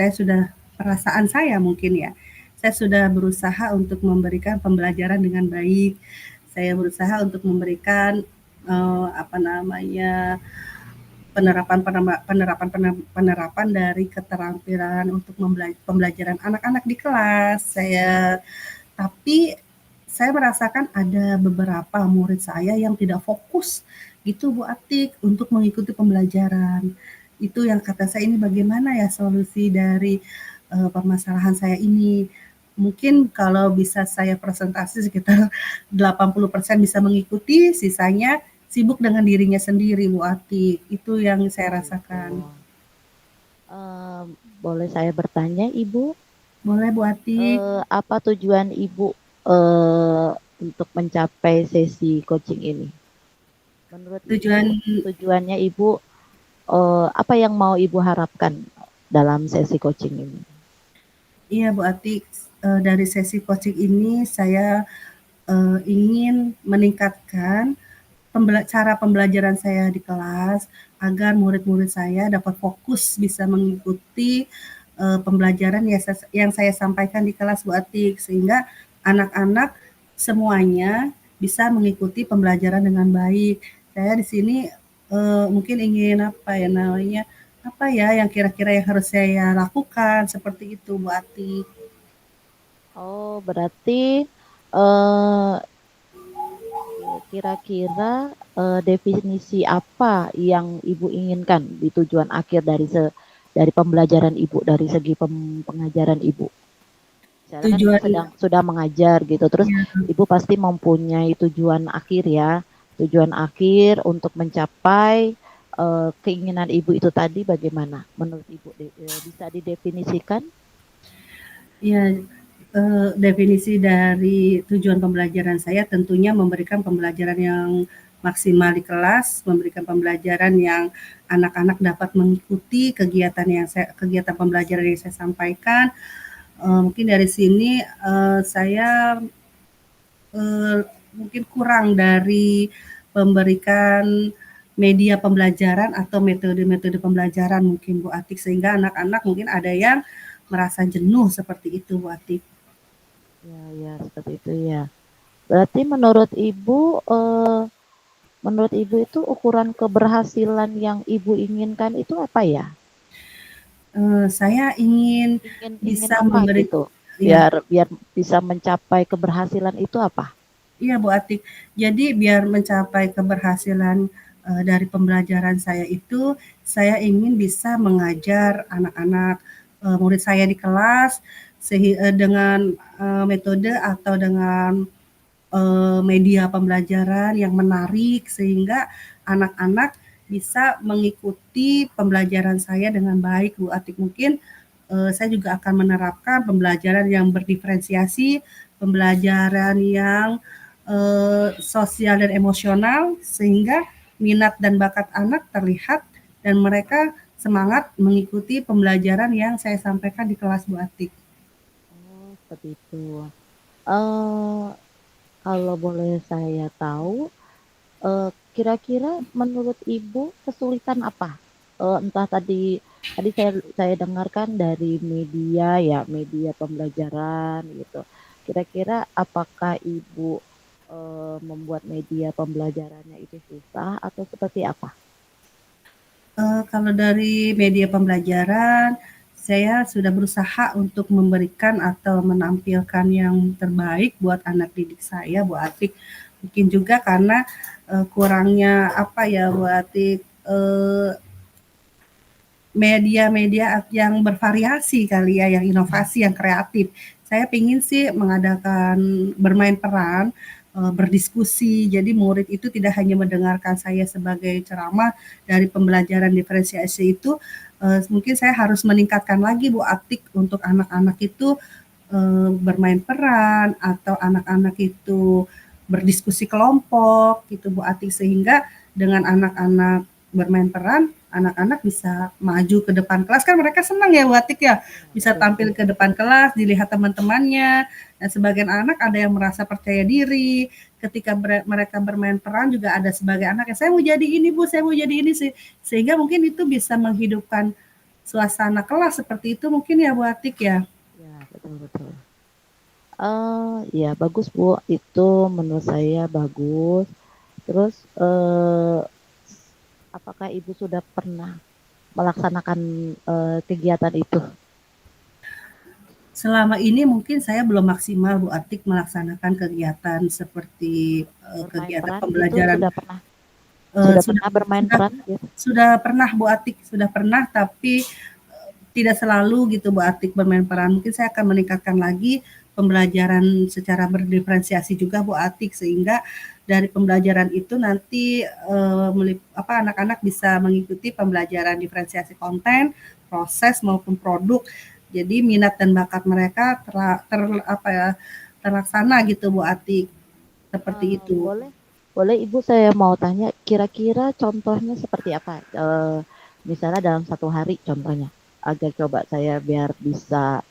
sudah perasaan saya mungkin ya, saya sudah berusaha untuk memberikan pembelajaran dengan baik. Saya berusaha untuk memberikan penerapan dari keterampilan untuk pembelajaran anak-anak di kelas. Tapi saya merasakan ada beberapa murid saya yang tidak fokus gitu Bu Atik untuk mengikuti pembelajaran. Itu yang kata saya, ini bagaimana ya solusi dari permasalahan saya ini. Mungkin kalau bisa saya presentasi sekitar 80% bisa mengikuti, sisanya sibuk dengan dirinya sendiri Bu Atik. Itu yang saya rasakan. boleh saya bertanya, Ibu, Boleh Bu Atik. apa tujuan Ibu untuk mencapai sesi coaching ini? Menurut Tujuan Ibu, tujuannya Ibu apa yang mau Ibu harapkan dalam sesi coaching ini? Iya Bu Atik, dari sesi coaching ini saya ingin meningkatkan cara pembelajaran saya di kelas agar murid-murid saya dapat fokus bisa mengikuti pembelajaran yang saya sampaikan di kelas Bu Atik, sehingga anak-anak semuanya bisa mengikuti pembelajaran dengan baik. Saya di sini mungkin ingin apa ya namanya, apa ya yang kira-kira yang harus saya lakukan seperti itu Bu Atik. Oh, berarti eh, kira-kira definisi apa yang Ibu inginkan di tujuan akhir dari pembelajaran Ibu, dari segi pengajaran Ibu? Misalnya kan Ibu Tujuan sudah mengajar gitu, terus ya, Ibu pasti mempunyai tujuan akhir ya, tujuan akhir untuk mencapai keinginan Ibu itu tadi bagaimana? Menurut Ibu bisa didefinisikan? ya definisi dari tujuan pembelajaran saya tentunya memberikan pembelajaran yang maksimal di kelas, memberikan pembelajaran yang anak-anak dapat mengikuti kegiatan pembelajaran yang saya sampaikan. Mungkin dari sini saya mungkin kurang dari memberikan media pembelajaran atau metode-metode pembelajaran mungkin Bu Atik, sehingga anak-anak mungkin ada yang merasa jenuh seperti itu Bu Atik. Ya, ya seperti itu ya. Berarti menurut Ibu itu ukuran keberhasilan yang Ibu inginkan itu apa ya? Saya ingin Ingin bisa apa memberi gitu? ya, Biar biar bisa mencapai keberhasilan itu apa? iya Bu Atik. Jadi biar mencapai keberhasilan dari pembelajaran saya itu, saya ingin bisa mengajar anak-anak murid saya di kelas dengan metode atau dengan media pembelajaran yang menarik sehingga anak-anak bisa mengikuti pembelajaran saya dengan baik Bu Atik. Mungkin saya juga akan menerapkan pembelajaran yang berdiferensiasi, pembelajaran yang sosial dan emosional sehingga minat dan bakat anak terlihat dan mereka semangat mengikuti pembelajaran yang saya sampaikan di kelas Bu Atik. Oh, seperti itu. Eh, Kalau boleh saya tahu, kira-kira menurut Ibu kesulitan apa? Entah tadi saya dengarkan dari media ya, media pembelajaran gitu. Kira-kira apakah Ibu membuat media pembelajarannya itu susah atau seperti apa? Kalau dari media pembelajaran, saya sudah berusaha untuk memberikan atau menampilkan yang terbaik buat anak didik saya, Bu Atik. Mungkin juga karena kurangnya apa ya, Bu Atik, media-media yang bervariasi kali ya, yang inovasi, yang kreatif. Saya pingin sih mengadakan bermain peran, berdiskusi. Jadi murid itu tidak hanya mendengarkan saya sebagai ceramah dari pembelajaran diferensiasi itu, mungkin saya harus meningkatkan lagi Bu Atik untuk anak-anak itu bermain peran atau anak-anak itu berdiskusi kelompok gitu Bu Atik, sehingga dengan anak-anak bermain peran anak-anak bisa maju ke depan kelas, kan mereka senang ya Bu Atik ya, bisa Betul, tampil ke depan kelas, dilihat teman-temannya, dan sebagian anak ada yang merasa percaya diri, ketika mereka bermain peran juga ada sebagai anak yang saya mau jadi ini Bu, saya mau jadi ini sih, sehingga mungkin itu bisa menghidupkan suasana kelas seperti itu mungkin ya Bu Atik ya. ya betul betul. Ya bagus Bu, itu menurut saya bagus. Terus apakah Ibu sudah pernah melaksanakan kegiatan itu? Selama ini mungkin saya belum maksimal Bu Atik melaksanakan kegiatan seperti Bermain kegiatan peran gitu pembelajaran. sudah Sudah pernah bermain sudah peran gitu? sudah pernah Bu Atik, sudah pernah, tapi tidak selalu gitu Bu Atik bermain peran. Mungkin saya akan meningkatkan lagi pembelajaran secara berdiferensiasi juga Bu Atik, sehingga dari pembelajaran itu nanti anak-anak bisa mengikuti pembelajaran diferensiasi konten, proses maupun produk. Jadi minat dan bakat mereka terlaksana gitu Bu Atik, seperti itu. Boleh Ibu saya mau tanya, kira-kira contohnya seperti apa? Misalnya dalam satu hari contohnya, agar coba saya biar bisa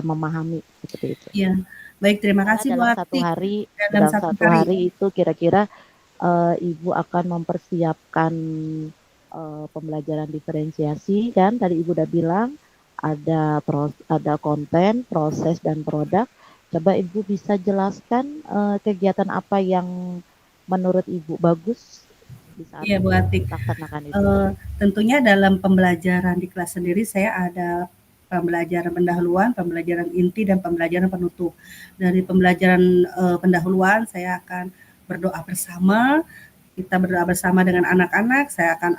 memahami seperti itu. Iya, baik, terima Misalnya kasih Bu Atik. dalam satu hari itu kira-kira Ibu akan mempersiapkan pembelajaran diferensiasi kan? Tadi Ibu udah bilang ada konten, proses dan produk. Coba Ibu bisa jelaskan kegiatan apa yang menurut Ibu bagus di saat Iya Bu Atik. laksanakan itu. Tentunya dalam pembelajaran di kelas sendiri saya ada pembelajaran pendahuluan, pembelajaran inti, dan pembelajaran penutup. Dari pembelajaran pendahuluan saya akan berdoa bersama, kita berdoa bersama dengan anak-anak, saya akan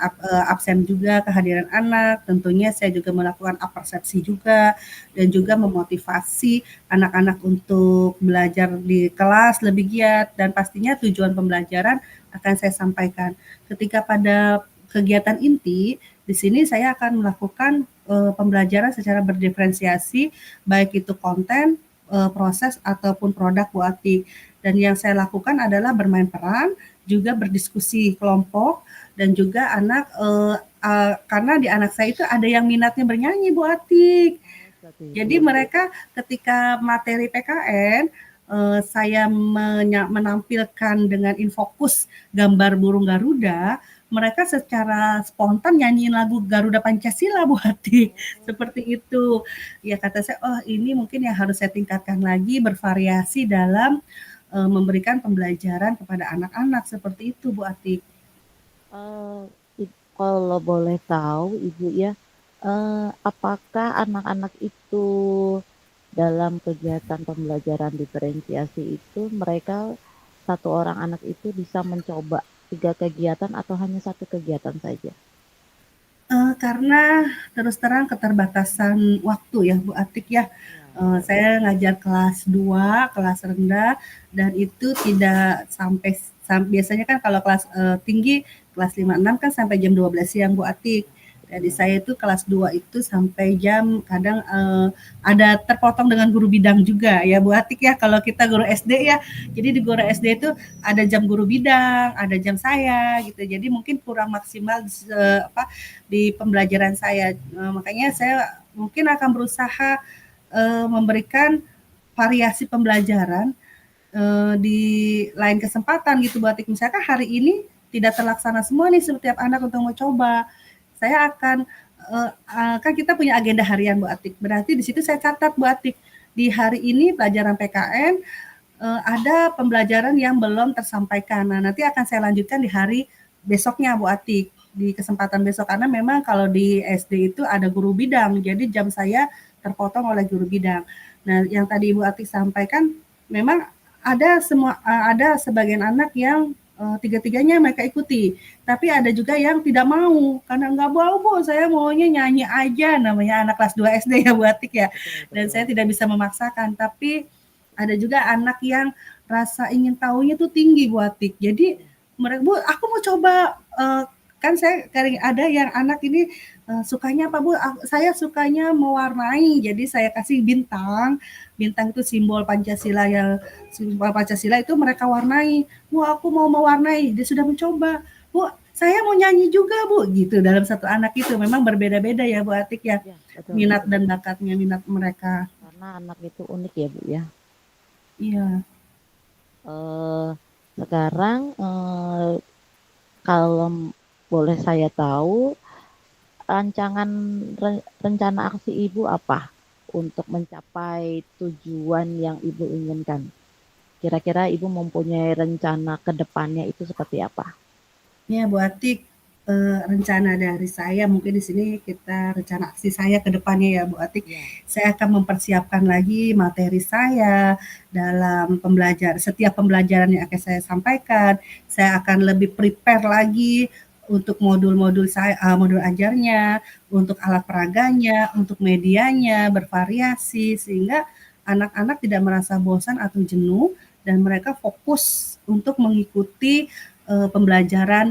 absen juga kehadiran anak, tentunya saya juga melakukan persepsi juga, dan juga memotivasi anak-anak untuk belajar di kelas lebih giat, dan pastinya tujuan pembelajaran akan saya sampaikan. Ketika pada kegiatan inti, di sini saya akan melakukan pembelajaran secara berdiferensiasi, baik itu konten, proses ataupun produk Bu Atik. Dan yang saya lakukan adalah bermain peran, juga berdiskusi kelompok, dan juga anak karena di anak saya itu ada yang minatnya bernyanyi Bu Atik. Jadi mereka ketika materi PKN saya menampilkan dengan infokus gambar burung Garuda, mereka secara spontan nyanyiin lagu Garuda Pancasila Bu Atik. Seperti itu. Ya kata saya, oh ini mungkin yang harus saya tingkatkan lagi, bervariasi dalam memberikan pembelajaran kepada anak-anak, seperti itu Bu Atik. Kalau boleh tahu Ibu ya, apakah anak-anak itu dalam kegiatan pembelajaran diferensiasi itu mereka satu orang anak itu bisa mencoba 3 kegiatan atau hanya 1 kegiatan saja? Karena terus terang keterbatasan waktu ya Bu Atik ya. Saya ngajar kelas 2, kelas rendah, dan itu tidak biasanya kan kalau kelas tinggi, kelas 5-6 kan sampai jam 12 siang Bu Atik. Jadi saya itu kelas 2 itu sampai jam kadang ada terpotong dengan guru bidang juga ya Bu Atik ya, kalau kita guru SD ya. Jadi di guru SD itu ada jam guru bidang, ada jam saya gitu. Jadi mungkin kurang maksimal di pembelajaran saya. Makanya saya mungkin akan berusaha memberikan variasi pembelajaran di lain kesempatan gitu Bu Atik. Misalkan hari ini tidak terlaksana semua nih setiap anak untuk mau coba. Saya akan kan kita punya agenda harian Bu Atik. Berarti di situ saya catat Bu Atik, di hari ini pelajaran PKN ada pembelajaran yang belum tersampaikan. Nah, nanti akan saya lanjutkan di hari besoknya Bu Atik, di kesempatan besok, karena memang kalau di SD itu ada guru bidang, jadi jam saya terpotong oleh guru bidang. Nah, yang tadi Ibu Atik sampaikan memang ada sebagian anak yang tiga-tiganya mereka ikuti, tapi ada juga yang tidak mau karena nggak mau Bu, saya maunya nyanyi aja, namanya anak kelas 2 SD ya Bu Atik ya, dan saya tidak bisa memaksakan. Tapi ada juga anak yang rasa ingin tahunya tuh tinggi Bu Atik, jadi mereka, Bu aku mau coba kan saya ada yang anak ini sukanya apa Bu? Saya sukanya mewarnai, jadi saya kasih bintang itu simbol Pancasila, itu mereka warnai. Bu aku mau mewarnai, dia sudah mencoba. Bu saya mau nyanyi juga Bu, gitu. Dalam satu anak itu memang berbeda-beda ya Bu Atik ya, minat dan bakatnya, minat mereka. Karena anak itu unik ya Bu ya. Iya. Sekarang kalau boleh saya tahu, rencana aksi Ibu apa untuk mencapai tujuan yang Ibu inginkan? Kira-kira Ibu mempunyai rencana ke depannya itu seperti apa? Ya Bu Atik, rencana dari saya mungkin di sini kita rencana aksi saya ke depannya ya Bu Atik. Saya akan mempersiapkan lagi materi saya dalam setiap pembelajaran yang akan saya sampaikan. Saya akan lebih prepare lagi untuk modul-modul saya, modul ajarnya, untuk alat peraganya, untuk medianya, bervariasi sehingga anak-anak tidak merasa bosan atau jenuh dan mereka fokus untuk mengikuti pembelajaran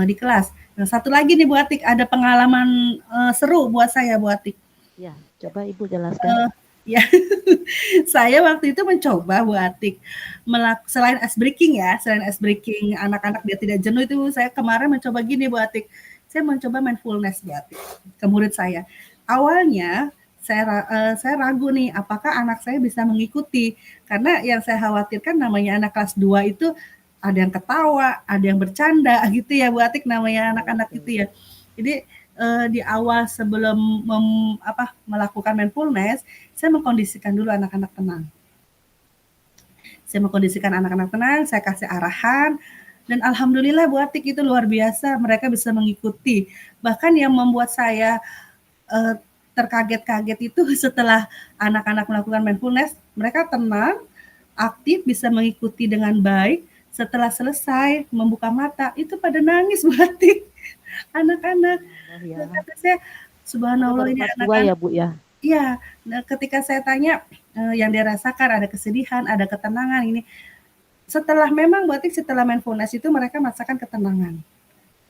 di kelas. Nah, satu lagi nih Bu Atik, ada pengalaman seru buat saya Bu Atik. Ya, coba Ibu jelaskan. Ya, saya waktu itu mencoba Bu Atik selain ice breaking ya, selain ice breaking anak-anak biar tidak jenuh itu saya kemarin mencoba gini Bu Atik. Saya mencoba mindfulness Bu Atik ke murid saya. Awalnya saya ragu nih apakah anak saya bisa mengikuti karena yang saya khawatirkan namanya anak kelas 2 itu ada yang ketawa, ada yang bercanda gitu ya Bu Atik namanya anak-anak itu ya. Jadi di awal sebelum melakukan mindfulness, saya mengkondisikan dulu anak-anak tenang. Saya mengkondisikan anak-anak tenang, saya kasih arahan, dan alhamdulillah Bu Atik itu luar biasa, mereka bisa mengikuti. Bahkan yang membuat saya terkaget-kaget itu setelah anak-anak melakukan mindfulness, mereka tenang, aktif, bisa mengikuti dengan baik. Setelah selesai membuka mata, itu pada nangis Bu Atik, anak-anak. Oh ya. Kata saya, subhanallah ini anak-anak. Ya Bu ya. Iya, nah ketika saya tanya yang dia rasakan ada kesedihan, ada ketenangan ini. Setelah memang berarti setelah mindfulness itu mereka merasakan ketenangan.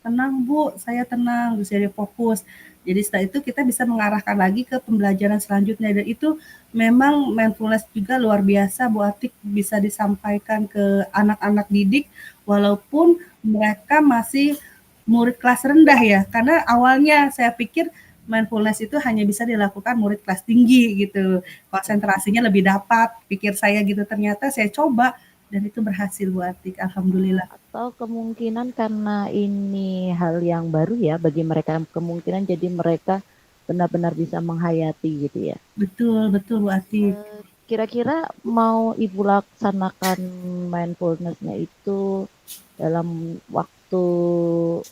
Tenang Bu, saya tenang, bisa dia fokus. Jadi setelah itu kita bisa mengarahkan lagi ke pembelajaran selanjutnya dan itu memang mindfulness juga luar biasa Bu Atik bisa disampaikan ke anak-anak didik walaupun mereka masih murid kelas rendah ya. Karena awalnya saya pikir mindfulness itu hanya bisa dilakukan murid kelas tinggi gitu. Konsentrasinya lebih dapat, pikir saya gitu. Ternyata saya coba dan itu berhasil Bu Atik, alhamdulillah. Atau kemungkinan karena ini hal yang baru ya bagi mereka, kemungkinan jadi mereka benar-benar bisa menghayati gitu ya. Betul, betul Bu Atik. Kira-kira mau Ibu laksanakan mindfulness-nya itu dalam waktu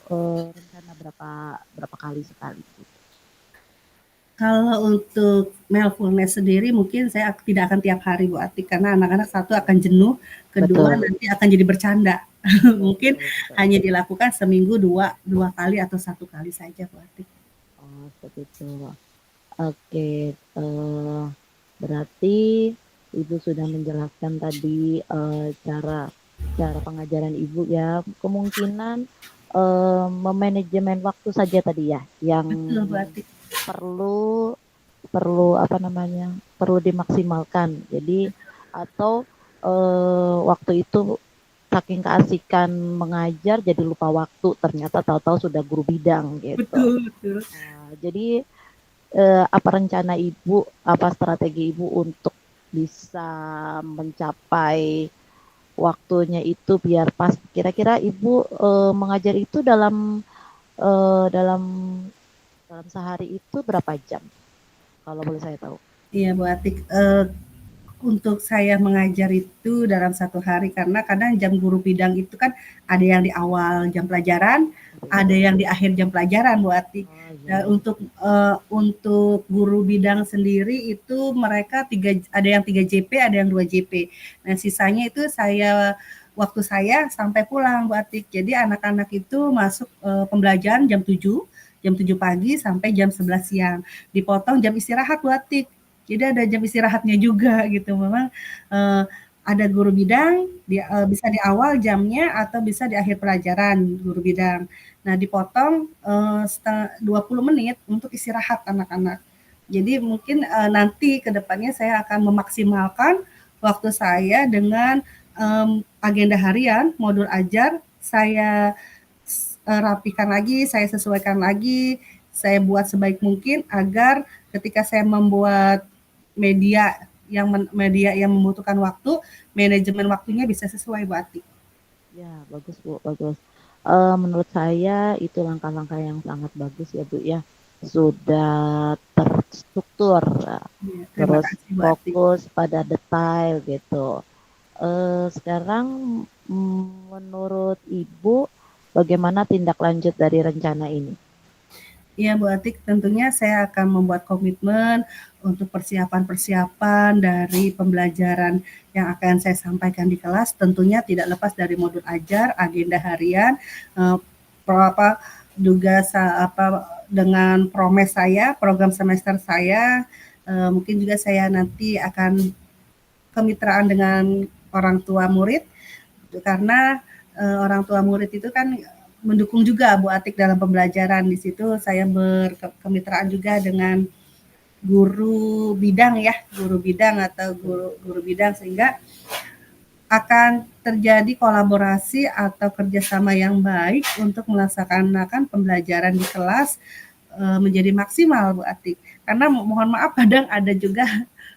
rencana berapa kali sekali? Kalau untuk mindfulness sendiri mungkin saya tidak akan tiap hari Bu Atik karena anak-anak satu akan jenuh, kedua Betul. nanti akan jadi bercanda. Mungkin hanya dilakukan seminggu dua kali atau 1 kali saja Bu Atik. Oh, seperti itu. Oke, berarti Ibu sudah menjelaskan tadi cara pengajaran Ibu ya. Kemungkinan memanajemen waktu saja tadi ya yang Betul Bu Atik. perlu dimaksimalkan. Jadi atau waktu itu saking keasikan mengajar jadi lupa waktu, ternyata tahu-tahu sudah guru bidang gitu. Betul. Jadi apa rencana Ibu, apa strategi Ibu untuk bisa mencapai waktunya itu biar pas? Kira-kira Ibu mengajar itu dalam sehari itu berapa jam? Kalau boleh saya tahu. Iya Bu Atik, untuk saya mengajar itu dalam 1 hari karena kadang jam guru bidang itu kan ada yang di awal jam pelajaran, ada yang di akhir jam pelajaran Bu Atik. Dan untuk guru bidang sendiri itu mereka ada yang 3 JP, ada yang 2 JP. Nah, sisanya itu waktu saya sampai pulang Bu Atik. Jadi anak-anak itu masuk pembelajaran jam 7 pagi sampai jam 11 siang. Dipotong jam istirahat Bu Atik. Jadi ada jam istirahatnya juga gitu. Memang ada guru bidang bisa di awal jamnya atau bisa di akhir pelajaran guru bidang. Nah, dipotong 20 menit untuk istirahat anak-anak. Jadi mungkin nanti ke depannya saya akan memaksimalkan waktu saya dengan agenda harian, modul ajar, saya rapikan lagi, saya sesuaikan lagi, saya buat sebaik mungkin agar ketika saya membuat media yang membutuhkan waktu, manajemen waktunya bisa sesuai Bu Atik. Ya, bagus Bu, bagus. Menurut saya itu langkah-langkah yang sangat bagus ya Bu ya. Sudah terstruktur, Ya, terus kasih, fokus pada detail gitu. Sekarang menurut Ibu bagaimana tindak lanjut dari rencana ini? Iya Bu Atik, tentunya saya akan membuat komitmen untuk persiapan-persiapan dari pembelajaran yang akan saya sampaikan di kelas. Tentunya tidak lepas dari modul ajar, agenda harian, juga dengan promes saya, program semester saya. Mungkin juga saya nanti akan kemitraan dengan orang tua murid karena orang tua murid itu kan mendukung juga Bu Atik dalam pembelajaran. Di situ saya berkemitraan juga dengan guru bidang ya, guru bidang atau guru bidang, sehingga akan terjadi kolaborasi atau kerjasama yang baik untuk melaksanakan pembelajaran di kelas menjadi maksimal Bu Atik. Karena mohon maaf kadang ada juga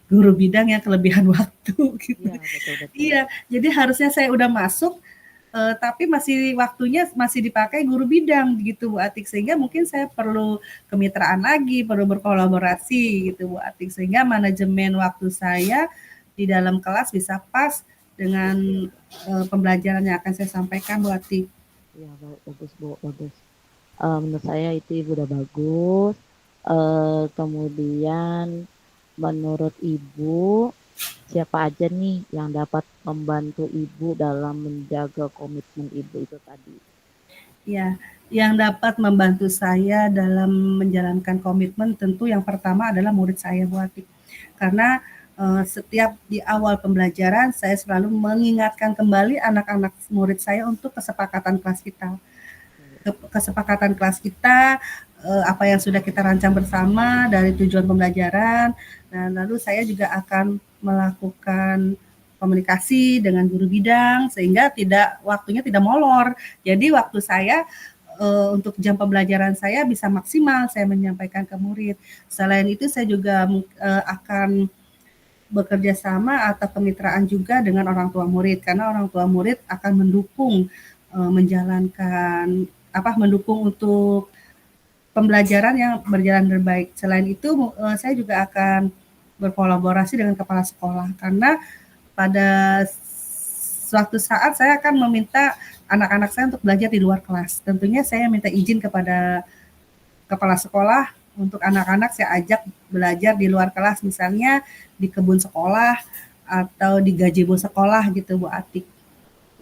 guru bidang yang kelebihan waktu gitu. Iya, betul-betul. Iya, jadi harusnya saya udah masuk tapi masih waktunya masih dipakai guru bidang gitu Bu Atik, sehingga mungkin saya perlu kemitraan lagi, perlu berkolaborasi gitu Bu Atik, sehingga manajemen waktu saya di dalam kelas bisa pas dengan pembelajaran yang akan saya sampaikan Bu Atik. Iya, bagus Bu, bagus. Menurut saya itu Ibu udah bagus. Kemudian menurut Ibu, siapa aja nih yang dapat membantu Ibu dalam menjaga komitmen Ibu itu tadi? Ya, yang dapat membantu saya dalam menjalankan komitmen tentu yang pertama adalah murid saya Bu Atik. Karena setiap di awal pembelajaran saya selalu mengingatkan kembali anak-anak murid saya untuk kesepakatan kelas kita. Kesepakatan kelas kita, apa yang sudah kita rancang bersama dari tujuan pembelajaran. Nah, lalu saya juga akan melakukan komunikasi dengan guru bidang sehingga waktunya tidak molor. Jadi waktu saya untuk jam pembelajaran saya bisa maksimal saya menyampaikan ke murid. Selain itu saya juga akan bekerja sama atau kemitraan juga dengan orang tua murid, karena orang tua murid akan mendukung mendukung untuk pembelajaran yang berjalan terbaik. Selain itu saya juga akan berkolaborasi dengan kepala sekolah, karena pada suatu saat saya akan meminta anak-anak saya untuk belajar di luar kelas. Tentunya saya minta izin kepada kepala sekolah untuk anak-anak saya ajak belajar di luar kelas, misalnya di kebun sekolah atau di gazebo sekolah gitu Bu Atik.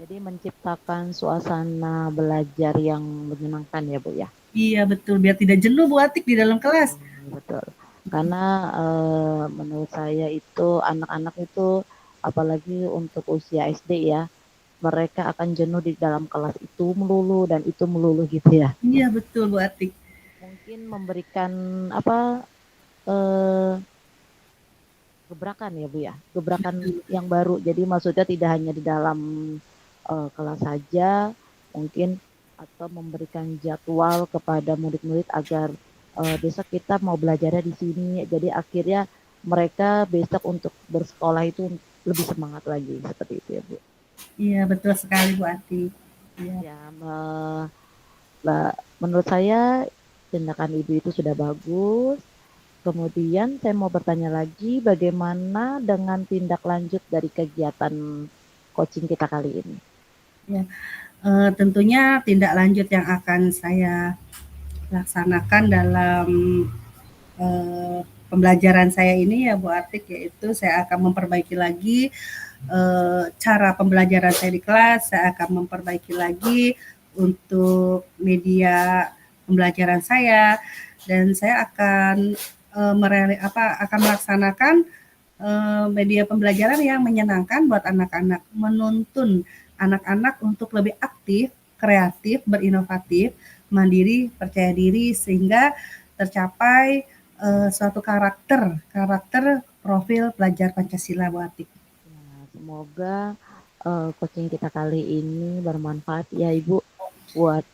Jadi menciptakan suasana belajar yang menyenangkan ya Bu ya? Iya betul, biar tidak jenuh Bu Atik di dalam kelas. Betul. Karena menurut saya itu anak-anak itu apalagi untuk usia SD ya, mereka akan jenuh di dalam kelas itu melulu dan itu melulu gitu ya. Iya betul Bu Atik. Mungkin memberikan apa gebrakan ya Bu ya, gebrakan yang baru. Jadi maksudnya tidak hanya di dalam kelas saja, mungkin atau memberikan jadwal kepada murid-murid agar besok kita mau belajarnya di sini. Jadi akhirnya mereka besok untuk bersekolah itu lebih semangat lagi seperti itu ya Bu. Iya betul sekali Bu Atik. Ya, menurut saya tindakan Ibu itu sudah bagus. Kemudian saya mau bertanya lagi, bagaimana dengan tindak lanjut dari kegiatan coaching kita kali ini? Ya, tentunya tindak lanjut yang akan saya laksanakan dalam pembelajaran saya ini ya Bu Atik, yaitu saya akan memperbaiki lagi cara pembelajaran saya di kelas, saya akan memperbaiki lagi untuk media pembelajaran saya, dan saya akan akan melaksanakan media pembelajaran yang menyenangkan buat anak-anak, menuntun anak-anak untuk lebih aktif, kreatif, berinovatif, mandiri, percaya diri, sehingga tercapai suatu karakter profil pelajar Pancasila Bu Atik. Nah, semoga coaching kita kali ini bermanfaat ya Ibu buat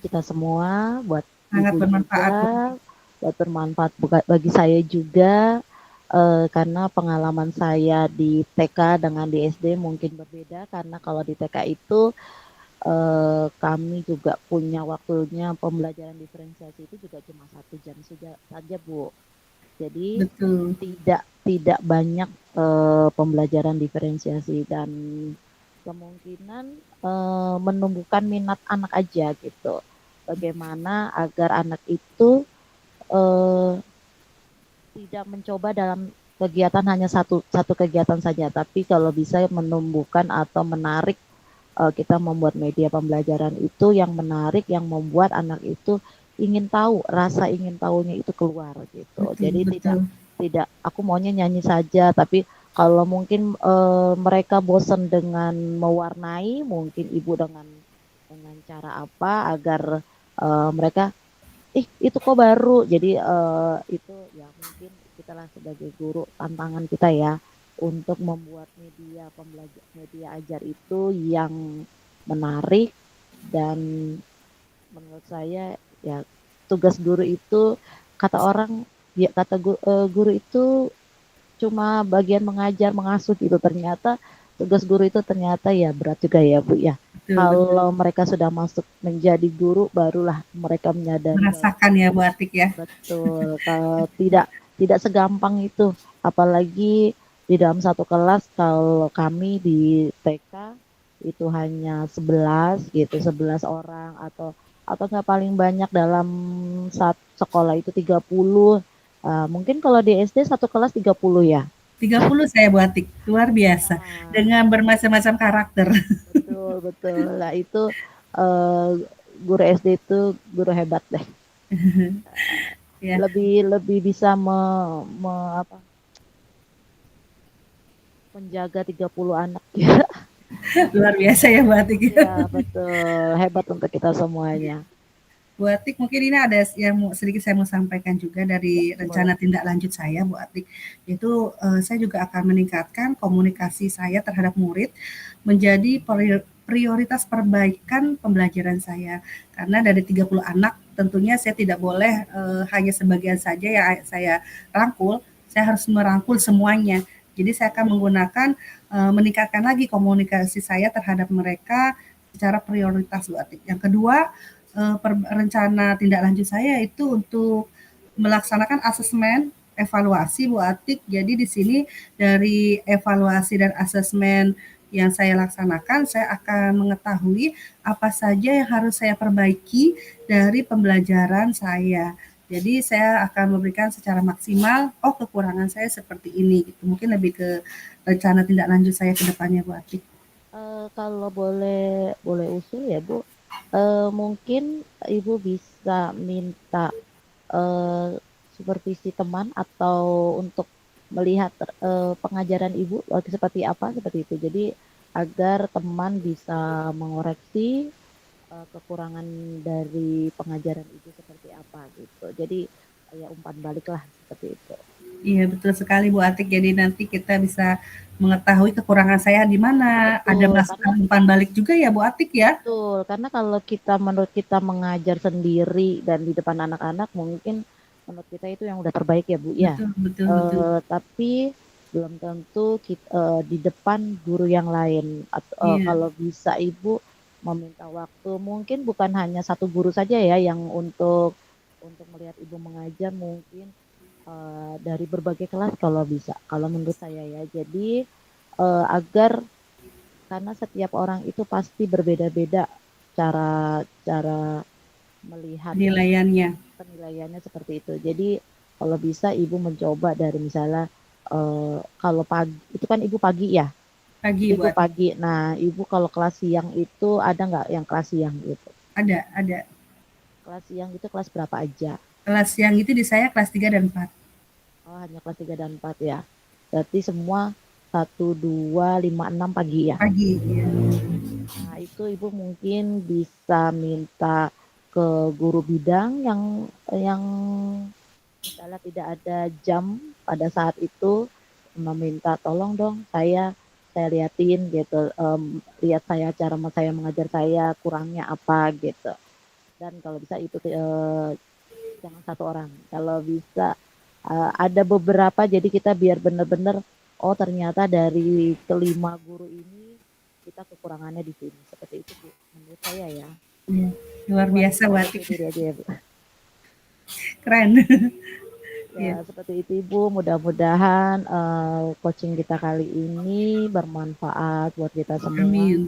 kita semua, buat sangat Ibu bermanfaat juga, buat bermanfaat bagi saya juga. Karena pengalaman saya di TK dengan di SD mungkin berbeda, karena kalau di TK itu kami juga punya waktunya pembelajaran diferensiasi itu juga cuma 1 jam saja Bu. Jadi betul. tidak banyak pembelajaran diferensiasi dan kemungkinan menumbuhkan minat anak aja gitu. Bagaimana agar anak itu tidak mencoba dalam kegiatan hanya satu kegiatan saja, tapi kalau bisa menumbuhkan atau menarik, kita membuat media pembelajaran itu yang menarik, yang membuat anak itu ingin tahu, rasa ingin tahunya itu keluar gitu. Betul, Jadi betul. tidak aku maunya nyanyi saja, tapi kalau mungkin mereka bosan dengan mewarnai, mungkin Ibu dengan dengan cara apa agar mereka itu kok baru. Jadi itu ya mungkin kita lah sebagai guru tantangan kita ya untuk membuat media ajar itu yang menarik dan menurut saya ya tugas guru itu kata orang ya guru itu cuma bagian mengajar mengasuh gitu ternyata tugas guru itu ternyata ya berat juga ya Bu ya. Betul, betul. Kalau mereka sudah masuk menjadi guru barulah mereka menyadari bahwa Merasakan ya Bu Atik ya. betul kalau tidak segampang itu apalagi di dalam satu kelas kalau kami di TK itu hanya 11 gitu 11 orang atau nggak paling banyak dalam satu sekolah itu 30. Mungkin kalau di SD satu kelas 30 ya. 30 saya Bu Atik, luar biasa. Nah, Dengan bermacam-macam karakter. betul betul. Nah itu eh, guru SD itu guru hebat deh. Ya, Lebih lebih bisa apa, menjaga 30 anak. luar biasa ya Bu Atik. Ya betul hebat untuk kita semuanya. Bu Atik, mungkin ini ada yang sedikit saya mau sampaikan juga Ya, dari boleh. rencana tindak lanjut saya, Bu Atik. Itu saya juga akan meningkatkan komunikasi saya terhadap murid menjadi prioritas perbaikan pembelajaran saya. Karena dari 30 anak tentunya saya tidak boleh hanya sebagian saja yang saya rangkul, saya harus merangkul semuanya. Jadi saya akan menggunakan meningkatkan lagi komunikasi saya terhadap mereka secara prioritas, Bu Atik. Yang kedua, rencana tindak lanjut saya itu untuk melaksanakan asesmen evaluasi Bu Atik. Jadi di sini dari evaluasi dan asesmen yang saya laksanakan, saya akan mengetahui apa saja yang harus saya perbaiki dari pembelajaran saya. Jadi saya akan memberikan secara maksimal, oh kekurangan saya seperti ini, gitu. Mungkin lebih ke rencana tindak lanjut saya ke depannya, Bu Atik. Kalau boleh usul ya Bu, mungkin Ibu bisa minta eh, supervisi teman atau untuk melihat pengajaran Ibu seperti apa seperti itu. Jadi agar teman bisa mengoreksi kekurangan dari pengajaran Ibu seperti apa gitu. Jadi ya umpan balik lah seperti itu. Iya betul sekali Bu Atik. Jadi nanti kita bisa mengetahui kekurangan saya di mana. Ada Betul, karena masukan umpan balik juga ya Bu Atik ya. betul, karena kalau kita menurut kita mengajar sendiri dan di depan anak-anak mungkin menurut kita itu yang udah terbaik ya Bu ya. Betul betul betul. Tapi belum tentu kita, di depan guru yang lain. Atau Iya. kalau bisa Ibu meminta waktu, mungkin bukan hanya satu guru saja ya yang untuk melihat Ibu mengajar mungkin dari berbagai kelas kalau bisa. Kalau menurut saya ya. Jadi agar karena setiap orang itu pasti berbeda-beda cara cara melihat Penilaiannya penilaiannya seperti itu. Jadi kalau bisa ibu mencoba dari misalnya kalau pagi itu kan ibu pagi ya, pagi Bu ibu Atik. pagi. Nah ibu kalau kelas siang itu ada nggak yang kelas siang gitu? Ada. Kelas siang itu kelas berapa aja? Kelas yang itu di saya kelas 3 dan 4 Oh hanya kelas 3 dan 4 ya. Berarti semua 1, 2, 5, 6 pagi ya. pagi. Ya. Nah, itu Ibu mungkin bisa minta ke guru bidang yang misalnya tidak ada jam pada saat itu meminta tolong dong saya liatin gitu lihat saya cara saya mengajar saya kurangnya apa gitu dan kalau bisa itu jangan satu orang kalau bisa ada beberapa jadi kita biar benar-benar oh ternyata dari kelima guru ini kita kekurangannya di sini seperti itu Bu menurut saya ya Ya. Luar buat biasa Bu memperbaiki Atik. diri aja ya Bu. Keren. Ya Ya. seperti itu Ibu mudah-mudahan coaching kita kali ini bermanfaat buat kita semua. Amin.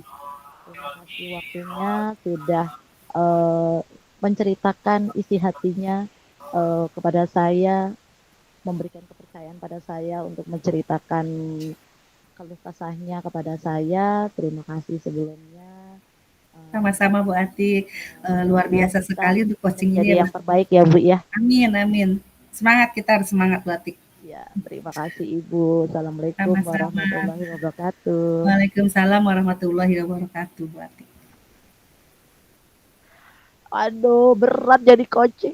Terima kasih waktunya sudah eh, menceritakan isi hatinya kepada saya memberikan kepercayaan pada saya untuk menceritakan keluh kesahnya kepada saya. Terima kasih sebelumnya. Sama-sama Bu Atik. Luar Mudah-mudahan biasa kita sekali untuk coaching ini menjadi ya Bu yang Atik. terbaik ya Bu ya. Amin amin. Semangat, kita harus semangat Bu Atik. Ya, terima kasih Ibu. Assalamualaikum Sama-sama. warahmatullahi wabarakatuh. Waalaikumsalam warahmatullahi wabarakatuh Bu Atik. Aduh, berat jadi coach.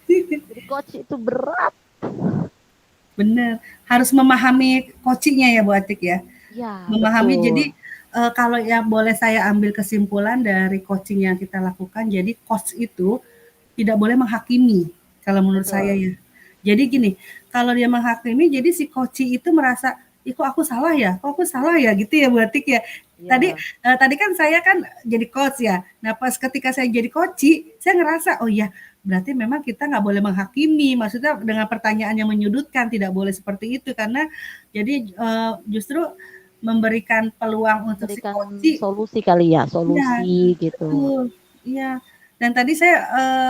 Jadi coach itu berat. Bener, harus memahami coachingnya ya Bu Atik ya. Ya, Memahami jadi, betul. kalau yang boleh saya ambil kesimpulan dari coaching yang kita lakukan, jadi coach itu tidak boleh menghakimi, kalau menurut saya Betul. ya. Jadi gini, kalau dia menghakimi, jadi si coaching itu merasa, "Ih kok aku salah ya? Kok aku salah ya?" Gitu ya Bu Atik ya. Tadi, Ya, tadi kan saya kan jadi coach ya. Nah pas ketika saya jadi coaching, saya ngerasa, "Oh iya, berarti memang kita nggak boleh menghakimi." Maksudnya dengan pertanyaan yang menyudutkan, tidak boleh seperti itu. Karena jadi, justru memberikan peluang untuk si memberikan coaching. solusi kali ya, Iya, solusi gitu. betul, iya. Dan tadi saya,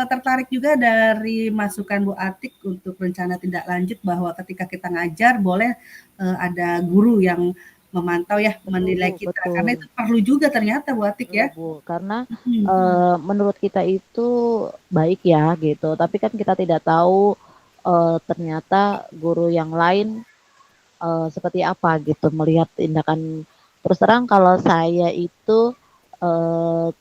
tertarik juga dari masukan Bu Atik untuk rencana tindak lanjut bahwa ketika kita ngajar boleh, ada guru yang memantau ya, menilai Betul, kita, karena itu betul. perlu juga ternyata Bu Atik Perlu ya. Bu, karena Mhm, menurut kita itu baik ya gitu, tapi kan kita tidak tahu ternyata guru yang lain seperti apa gitu melihat tindakan. Terus terang kalau saya itu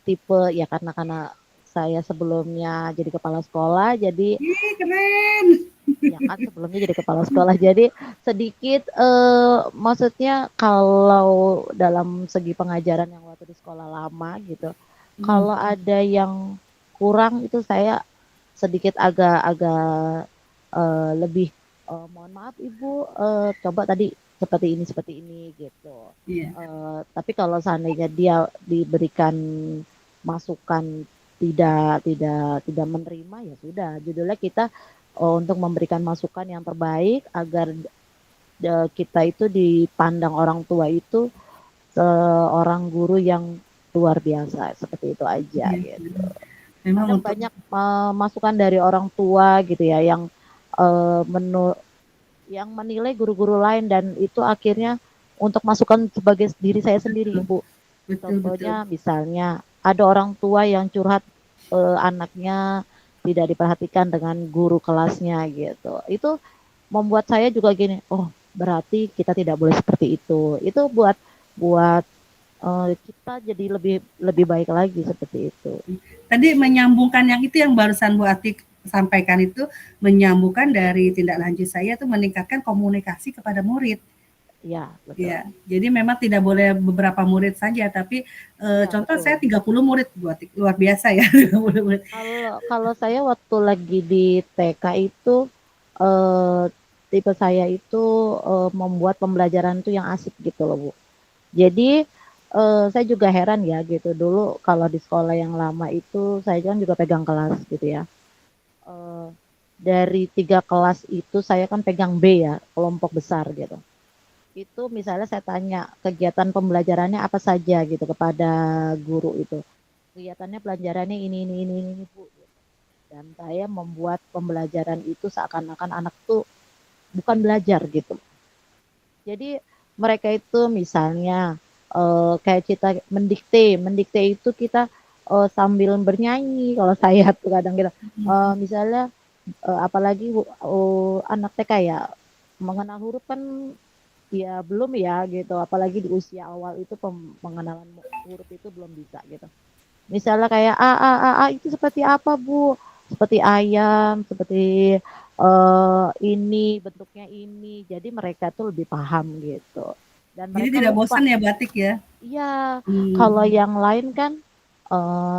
tipe ya karena saya sebelumnya jadi kepala sekolah, jadi ih keren. ya kan sebelumnya jadi kepala sekolah, jadi sedikit maksudnya kalau dalam segi pengajaran yang waktu di sekolah lama gitu, Mhm, kalau ada yang kurang itu saya sedikit agak-agak lebih mohon maaf Ibu, coba tadi seperti ini gitu. iya, Tapi kalau seandainya dia diberikan masukan tidak menerima ya sudah, judulnya kita untuk memberikan masukan yang terbaik agar kita itu dipandang orang tua itu seorang guru yang luar biasa seperti itu aja iya, gitu. bener. Memang Kadang untuk banyak masukan dari orang tua gitu ya yang eh, menu yang menilai guru-guru lain dan itu akhirnya untuk masukan sebagai diri saya sendiri, Ibu. betul betul. Contohnya misalnya ada orang tua yang curhat anaknya tidak diperhatikan dengan guru kelasnya gitu. Itu membuat saya juga gini, oh berarti kita tidak boleh seperti itu. Itu buat buat kita jadi lebih lebih baik lagi seperti itu. Tadi menyambungkan yang itu yang barusan Bu Atik sampaikan itu, menyambungkan dari tindak lanjut saya itu meningkatkan komunikasi kepada murid. Ya, betul. Ya, jadi memang tidak boleh beberapa murid saja, tapi, Ya, contoh saya betul. 30 murid Bu Atik, luar biasa ya 30 murid. Kalau kalau saya waktu lagi di TK itu eh, tipe saya itu membuat pembelajaran itu yang asik gitu loh Bu. Jadi saya juga heran ya gitu dulu kalau di sekolah yang lama itu saya kan juga pegang kelas gitu ya. Eh, dari 3 kelas itu saya kan pegang B ya, kelompok besar gitu. Itu misalnya saya tanya kegiatan pembelajarannya apa saja gitu kepada guru itu. Kegiatannya pelajarannya ini Bu. Dan saya membuat pembelajaran itu seakan-akan anak tuh bukan belajar gitu. Jadi mereka itu misalnya kayak kita mendikte itu kita sambil bernyanyi. Kalau saya tuh kadang kita misalnya apalagi anak TK ya mengenal huruf kan ya belum ya gitu. Apalagi di usia awal itu pengenalan huruf itu belum bisa gitu. Misalnya kayak A itu seperti apa Bu? Seperti ayam, seperti ini bentuknya ini. Jadi mereka tuh lebih paham gitu. Dan Jadi mereka tidak lupa. bosan ya batik ya? Iya, Mmm, kalau yang lain kan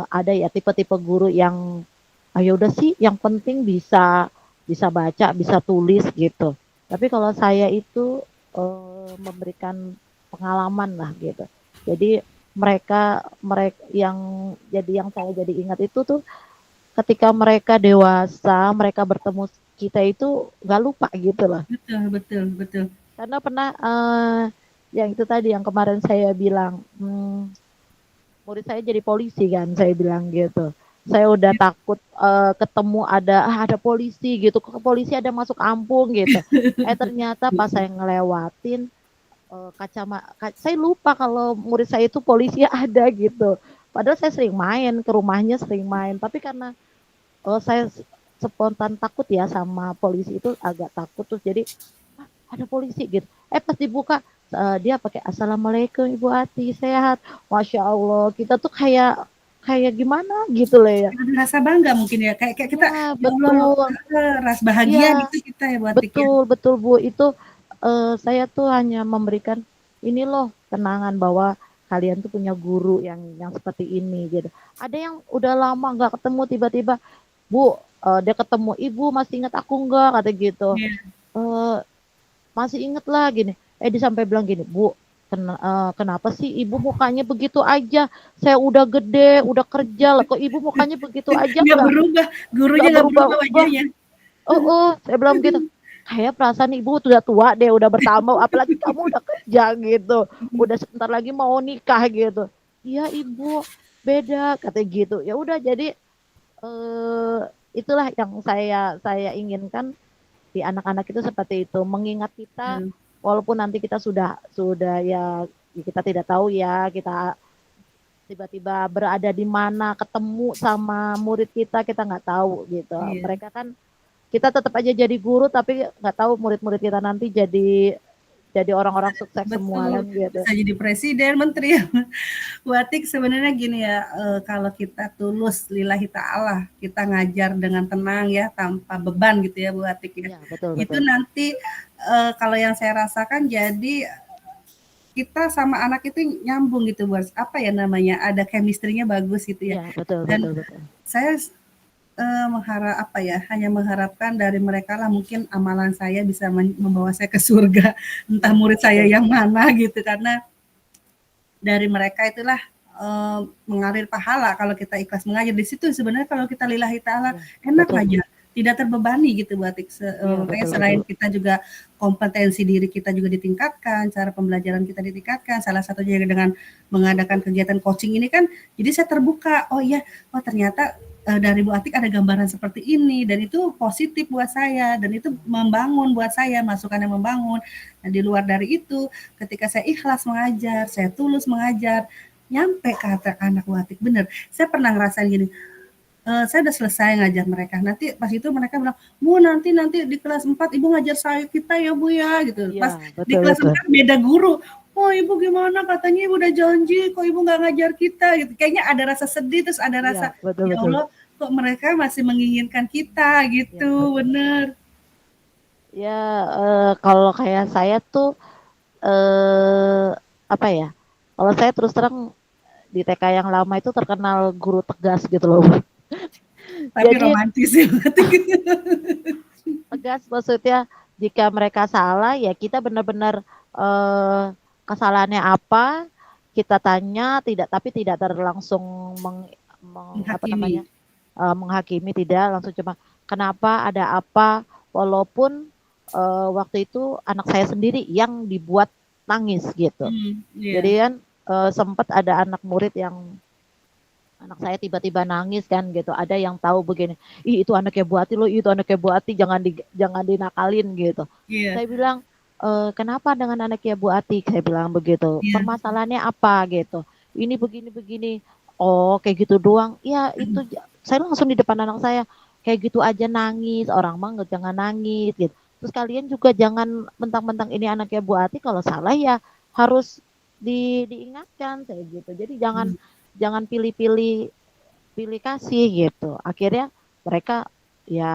ada ya tipe-tipe guru yang ayo udah sih yang penting bisa bisa baca, bisa tulis gitu. Tapi kalau saya itu memberikan pengalaman lah gitu. Jadi mereka mereka yang yang saya jadi ingat itu tuh ketika mereka dewasa, mereka bertemu kita itu nggak lupa gitu loh. betul betul betul. Karena pernah yang itu tadi yang kemarin saya bilang, murid saya jadi polisi kan, saya bilang gitu. Saya udah takut ketemu ada polisi gitu, ke polisi ada masuk kampung gitu. Ternyata pas saya ngelewatin saya lupa kalau murid saya itu polisi ada gitu. Padahal saya sering main ke rumahnya, sering main. Tapi karena saya spontan takut ya sama polisi itu agak takut terus jadi ada polisi gitu. Pas dibuka dia pakai assalamualaikum Ibu Ati sehat. Masya Allah kita tuh kayak kayak gimana gitu loh ya. Ada rasa bangga mungkin ya, kayak kita, Ya ya Allah, betul. ras bahagia Iya, gitu kita ya Bu Atik ya. betul betul Bu. Itu saya tuh hanya memberikan ini loh kenangan bahwa kalian tuh punya guru yang seperti ini gitu. Ada yang udah lama nggak ketemu tiba-tiba, Bu, dia ketemu, Ibu masih ingat aku nggak kata gitu. Iya, Eh, Masih inget lah gini. Dia sampai bilang gini, Bu, kenapa sih ibu mukanya begitu aja? Saya udah gede, udah kerja lah, kok ibu mukanya begitu aja nggak berubah, gurunya nggak nggak berubah berubah-ubah. wajahnya. Oh, saya bilang gitu. Kayak perasaan ibu udah tua deh, udah bertambah, apalagi kamu udah kerja gitu, udah sebentar lagi mau nikah gitu. Iya ibu, beda kata gitu. Ya udah jadi eh, itulah yang saya inginkan di anak-anak itu seperti itu, mengingat kita Hmm, walaupun nanti kita sudah ya kita tidak tahu ya kita tiba-tiba berada di mana ketemu sama murid kita nggak tahu gitu. iya. Mereka kan kita tetap aja jadi guru tapi nggak tahu murid-murid kita nanti jadi orang-orang sukses semua kan Betul, gitu. bisa jadi presiden, menteri. Bu Atik sebenarnya gini ya, kalau kita tulus lillahi ta'ala, kita ngajar dengan tenang ya, tanpa beban gitu ya Bu Atik ya. Ya betul Itu betul. nanti kalau yang saya rasakan jadi kita sama anak itu nyambung gitu buat apa ya namanya, ada chemistry-nya bagus gitu ya. Ya betul Dan betul betul. saya mengharap apa ya, hanya mengharapkan dari mereka lah mungkin amalan saya bisa membawa saya ke surga, entah Ya murid saya betul. yang mana gitu, karena dari mereka itulah mengalir pahala kalau kita ikhlas mengajar. Di situ sebenarnya kalau kita lillahi ta'ala Ya enak betul. ngajar, tidak terbebani gitu Bu Atik. Ya Makanya betul selain betul. kita juga kompetensi diri kita juga ditingkatkan, cara pembelajaran kita ditingkatkan, salah satunya dengan mengadakan kegiatan coaching ini kan, jadi saya terbuka, oh iya, oh ternyata dari Bu Atik ada gambaran seperti ini dan itu positif buat saya dan itu membangun buat saya, masukan yang membangun. Nah, di luar dari itu, ketika saya ikhlas mengajar, saya tulus mengajar, nyampe ke hati anak Bu Atik, bener. Saya pernah ngerasain gini, saya udah selesai ngajar mereka. Nanti pas itu mereka bilang, Bu nanti di kelas 4 Ibu ngajar saya kita ya Bu ya gitu. Pas Ya di betul kelas betul. 4 beda guru. Oh Ibu gimana katanya Ibu udah janji kok Ibu nggak ngajar kita gitu. Kayaknya ada rasa sedih terus ada Ya rasa betul ya betul. Allah kok mereka masih menginginkan kita Ya gitu betul. bener. Ya kalau kayak saya tuh eh apa ya? Kalau saya terus terang di TK yang lama itu terkenal guru tegas gitu loh. Tapi Jadi romantis ya. tegas maksudnya jika mereka salah ya kita benar-benar eh, kesalahannya apa kita tanya tidak tapi tidak terlangsung apa namanya Menghakimi. menghakimi tidak langsung cuma kenapa ada apa walaupun waktu itu anak saya sendiri yang dibuat nangis gitu. Jadi Iya. kan sempat ada anak murid yang anak saya tiba-tiba nangis kan gitu. Ada yang tahu begini, ih itu anaknya Bu Ati loh, itu anaknya Bu Ati jangan dinakalin gitu. Iya. Saya bilang kenapa dengan anaknya Bu Ati? Saya bilang begitu. Iya. Permasalahannya apa gitu? Ini begini-begini. Oh kayak gitu doang. Ya itu saya langsung di depan anak saya kayak gitu aja nangis. Orang mah nggak jangan nangis gitu. Terus kalian juga jangan mentang-mentang ini anaknya Bu Ati kalau salah ya harus diingatkan saya gitu. Jadi jangan Hmm. jangan pilih-pilih pilih kasih gitu. Akhirnya mereka ya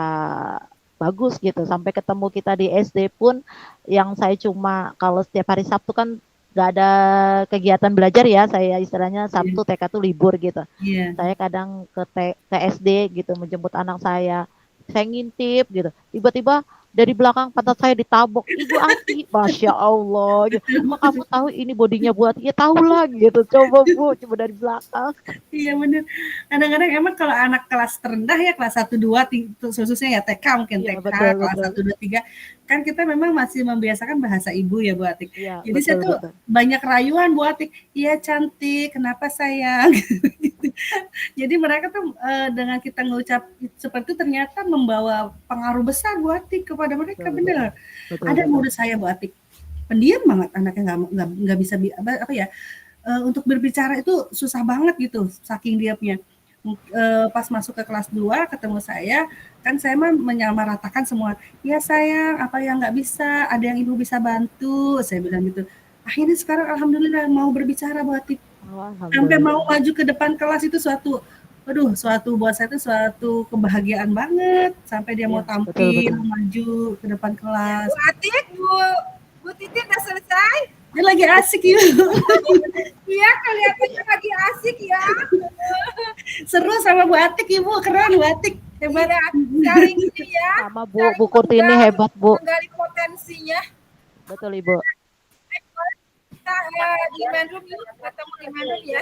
bagus gitu. Sampai ketemu kita di SD pun yang saya cuma kalau setiap hari Sabtu kan nggak ada kegiatan belajar ya. Saya istilahnya Iya. Sabtu TK tuh libur gitu. Iya. Saya kadang ke SD gitu menjemput anak saya. Saya ngintip gitu. Tiba-tiba dari belakang pantat saya ditabok. Ibu Ati, Masya Allah. Gitu. Emang kamu tahu ini bodinya buat? Ya tahu lah gitu. Coba Bu, coba dari belakang. Iya bener. Kadang-kadang emang kalau anak kelas terendah ya kelas 1 2 khususnya ya TK mungkin Iya TK betul kelas betul. 1 2 3 kan kita memang masih membiasakan bahasa ibu ya Bu Atik. Iya Jadi saya betul tuh betul. banyak rayuan Bu Atik. Iya cantik, kenapa sayang? Gitu. Jadi mereka tuh dengan kita ngucap seperti itu ternyata membawa pengaruh besar Bu Atik kepada mereka Betul betul. bener. Betul Ada betul. murid saya Bu Atik pendiam banget anaknya nggak bisa apa ya untuk berbicara itu susah banget gitu, saking diamnya. Pas masuk ke kelas 2 ketemu saya, kan saya mah menyamaratakan semua, "Ya sayang, apa yang nggak bisa, ada yang ibu bisa bantu," saya bilang gitu. Akhirnya sekarang alhamdulillah mau berbicara Bu Atik. Oh, Sampai mau alhamdulillah. maju ke depan kelas itu suatu buat saya itu suatu kebahagiaan banget. Sampai dia Iya, mau betul tampil, betul. maju ke depan Ya, kelas. Bu Atik, Bu Titin udah selesai? Dia lagi asik yuk. Iya, kelihatannya lagi asik ya. Seru sama Bu Atik Ibu, keren Bu Atik, hebat. Iya, saling ini ya, Sama Bu, saling Bu Kurtini hebat, Bu. menggali potensinya. Betul, Ibu. Kita di main room yuk, ketemu di main room ya.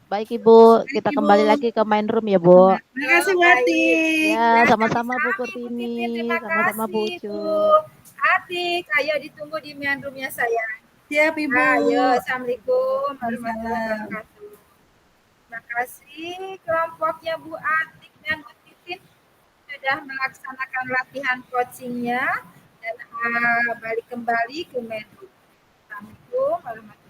Baik, Ibu. Baik Kita Ibu. kembali lagi ke main room ya, Bu. Terima kasih Bu Baik. Atik. Ya, Ya, sama-sama Bu sami-sami Bu Kurtini. Titin, terima Sama-sama Bu kasih Bu Ucup. Atik. Ayo ditunggu di main roomnya saya. Siap Ibu. Ayo, Assalamualaikum warahmatullahi Waalaikumsalam. wabarakatuh. Terima kasih kelompoknya Bu Atik dan Bu Titin sudah melaksanakan latihan coachingnya dan balik kembali ke main room. Assalamualaikum warahmatullahi wabarakatuh.